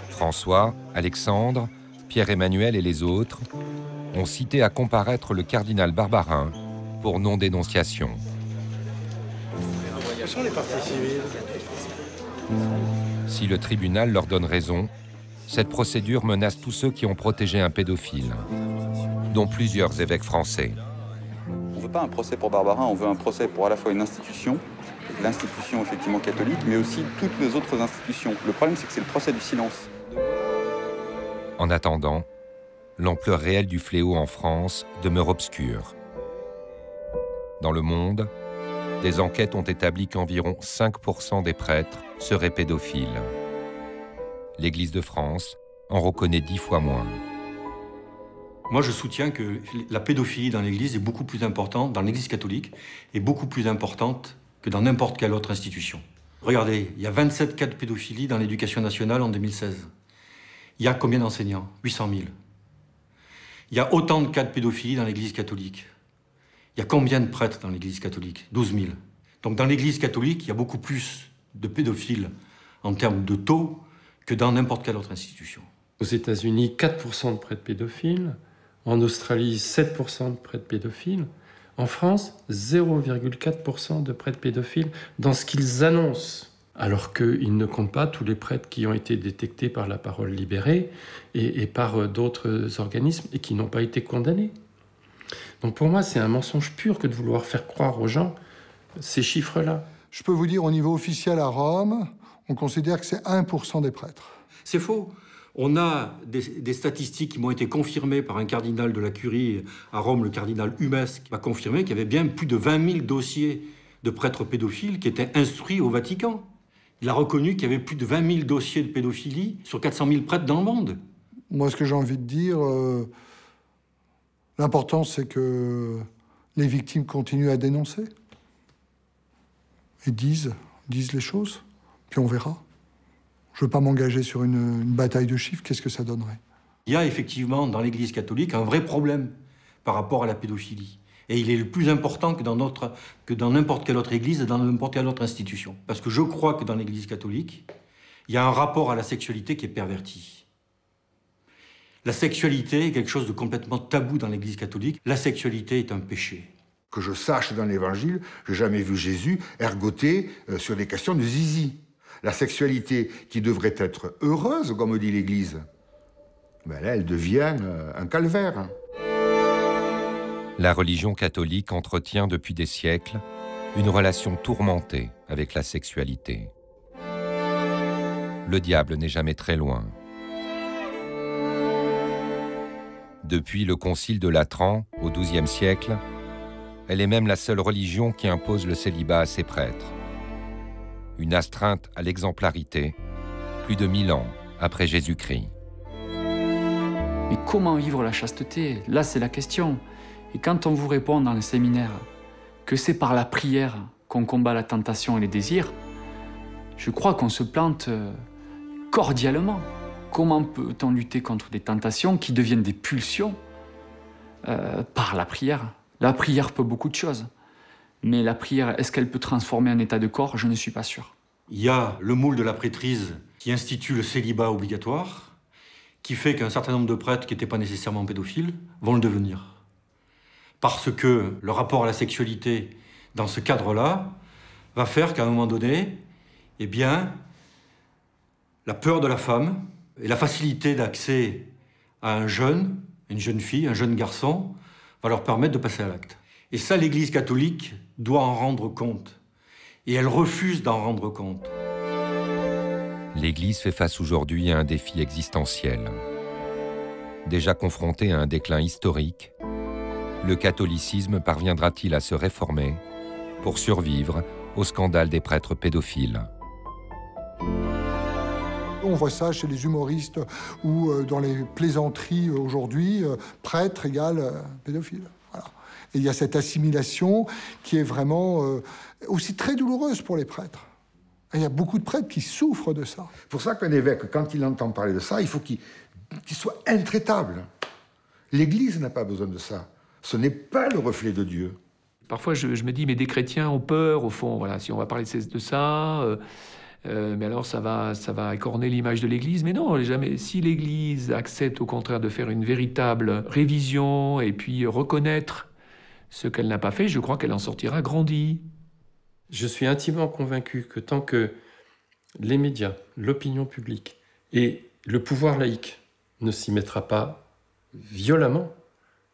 François, Alexandre, Pierre-Emmanuel et les autres ont cité à comparaître le cardinal Barbarin pour non-dénonciation. Quelles sont les parties civiles? Si le tribunal leur donne raison, cette procédure menace tous ceux qui ont protégé un pédophile, dont plusieurs évêques français. On ne veut pas un procès pour Barbarin, on veut un procès pour à la fois une institution, l'institution effectivement catholique, mais aussi toutes les autres institutions. Le problème, c'est que c'est le procès du silence. En attendant, l'ampleur réelle du fléau en France demeure obscure. Dans le monde, des enquêtes ont établi qu'environ 5% des prêtres seraient pédophiles. L'Église de France en reconnaît 10 fois moins. Moi, je soutiens que la pédophilie dans l'Église est beaucoup plus importante, dans l'Église catholique, est beaucoup plus importante que dans n'importe quelle autre institution. Regardez, il y a 27 cas de pédophilie dans l'éducation nationale en 2016. Il y a combien d'enseignants? 800 000. Il y a autant de cas de pédophilie dans l'Église catholique. Il y a combien de prêtres dans l'Église catholique? 12 000. Donc dans l'Église catholique, il y a beaucoup plus de pédophiles en termes de taux que dans n'importe quelle autre institution. Aux États-Unis, 4% de prêtres pédophiles. En Australie, 7% de prêtres pédophiles. En France, 0,4% de prêtres pédophiles dans ce qu'ils annoncent. Alors qu'ils ne comptent pas tous les prêtres qui ont été détectés par la Parole libérée et par d'autres organismes et qui n'ont pas été condamnés. Donc pour moi, c'est un mensonge pur que de vouloir faire croire aux gens ces chiffres-là. Je peux vous dire, au niveau officiel à Rome, on considère que c'est 1% des prêtres. C'est faux. On a des statistiques qui m'ont été confirmées par un cardinal de la Curie à Rome, le cardinal Humès, qui m'a confirmé qu'il y avait bien plus de 20 000 dossiers de prêtres pédophiles qui étaient instruits au Vatican. Il a reconnu qu'il y avait plus de 20 000 dossiers de pédophilie sur 400 000 prêtres dans le monde. Moi, ce que j'ai envie de dire, l'important, c'est que les victimes continuent à dénoncer et disent les choses, puis on verra. Je ne veux pas m'engager sur une bataille de chiffres, qu'est-ce que ça donnerait? Il y a effectivement dans l'Église catholique un vrai problème par rapport à la pédophilie. Et il est le plus important que dans n'importe quelle autre église et dans n'importe quelle autre institution. Parce que je crois que dans l'Église catholique, il y a un rapport à la sexualité qui est perverti. La sexualité est quelque chose de complètement tabou dans l'Église catholique. La sexualité est un péché. Que je sache dans l'Évangile, je n'ai jamais vu Jésus ergoter sur des questions de zizi. La sexualité qui devrait être heureuse, comme dit l'Église, ben là, elle devient un calvaire. La religion catholique entretient depuis des siècles une relation tourmentée avec la sexualité. Le diable n'est jamais très loin. Depuis le concile de Latran, au XIIe siècle, elle est même la seule religion qui impose le célibat à ses prêtres. Une astreinte à l'exemplarité, plus de 1000 ans après Jésus-Christ. Mais comment vivre la chasteté? Là, c'est la question. Et quand on vous répond dans les séminaires que c'est par la prière qu'on combat la tentation et les désirs, je crois qu'on se plante cordialement. Comment peut-on lutter contre des tentations qui deviennent des pulsions par la prière? La prière peut beaucoup de choses. Mais la prière, est-ce qu'elle peut transformer un état de corps? Je ne suis pas sûr. Il y a le moule de la prêtrise qui institue le célibat obligatoire, qui fait qu'un certain nombre de prêtres qui n'étaient pas nécessairement pédophiles vont le devenir. Parce que le rapport à la sexualité, dans ce cadre-là, va faire qu'à un moment donné, eh bien, la peur de la femme et la facilité d'accès à un jeune, une jeune fille, un jeune garçon, va leur permettre de passer à l'acte. Et ça, l'Église catholique doit en rendre compte. Et elle refuse d'en rendre compte. L'Église fait face aujourd'hui à un défi existentiel. Déjà confronté à un déclin historique, le catholicisme parviendra-t-il à se réformer pour survivre au scandale des prêtres pédophiles? On voit ça chez les humoristes ou dans les plaisanteries aujourd'hui, prêtre égale pédophile. Voilà. Et il y a cette assimilation qui est vraiment aussi très douloureuse pour les prêtres. Et il y a beaucoup de prêtres qui souffrent de ça. C'est pour ça qu'un évêque, quand il entend parler de ça, il faut qu'il soit intraitable. L'Église n'a pas besoin de ça. Ce n'est pas le reflet de Dieu. Parfois, je me dis, mais des chrétiens ont peur, au fond. Voilà, si on va parler de ça, mais alors ça va écorner l'image de l'Église. Mais non, jamais. Si l'Église accepte au contraire de faire une véritable révision et puis reconnaître ce qu'elle n'a pas fait, je crois qu'elle en sortira grandie. Je suis intimement convaincu que tant que les médias, l'opinion publique et le pouvoir laïque ne s'y mettra pas violemment,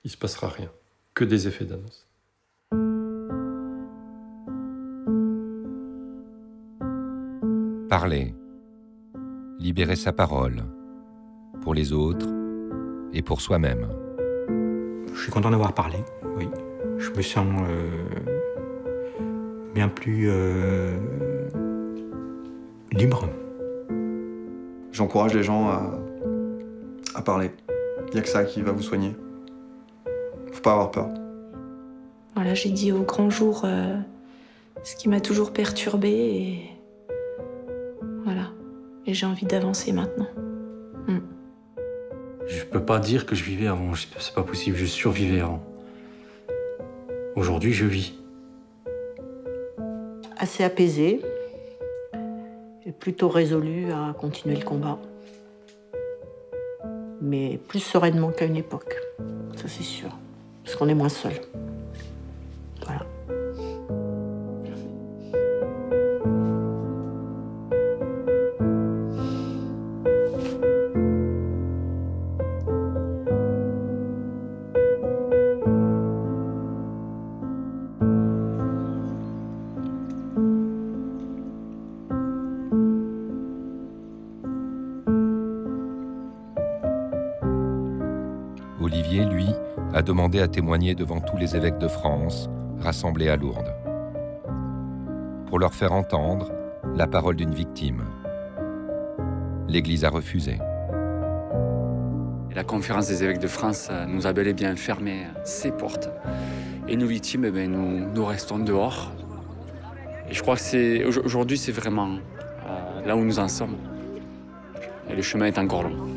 il ne se passera rien, que des effets d'annonce. Parler, libérer sa parole, pour les autres et pour soi-même. Je suis content d'avoir parlé, oui. Je me sens bien plus libre. J'encourage les gens à parler. Il n'y a que ça qui va vous soigner. Faut pas avoir peur. Voilà, j'ai dit au grand jour ce qui m'a toujours perturbée et voilà. Et j'ai envie d'avancer maintenant. Je peux pas dire que je vivais avant, c'est pas possible, je survivais avant. Aujourd'hui, je vis. Assez apaisée et plutôt résolue à continuer le combat. Mais plus sereinement qu'à une époque, ça c'est sûr. Parce qu'on est moins seul. Voilà. Olivier, lui, a demandé à témoigner devant tous les évêques de France, rassemblés à Lourdes, pour leur faire entendre la parole d'une victime. L'Église a refusé. La conférence des évêques de France nous a bel et bien fermé ses portes. Et nous, victimes, nous restons dehors. Et je crois que aujourd'hui, c'est vraiment là où nous en sommes. Et le chemin est encore long.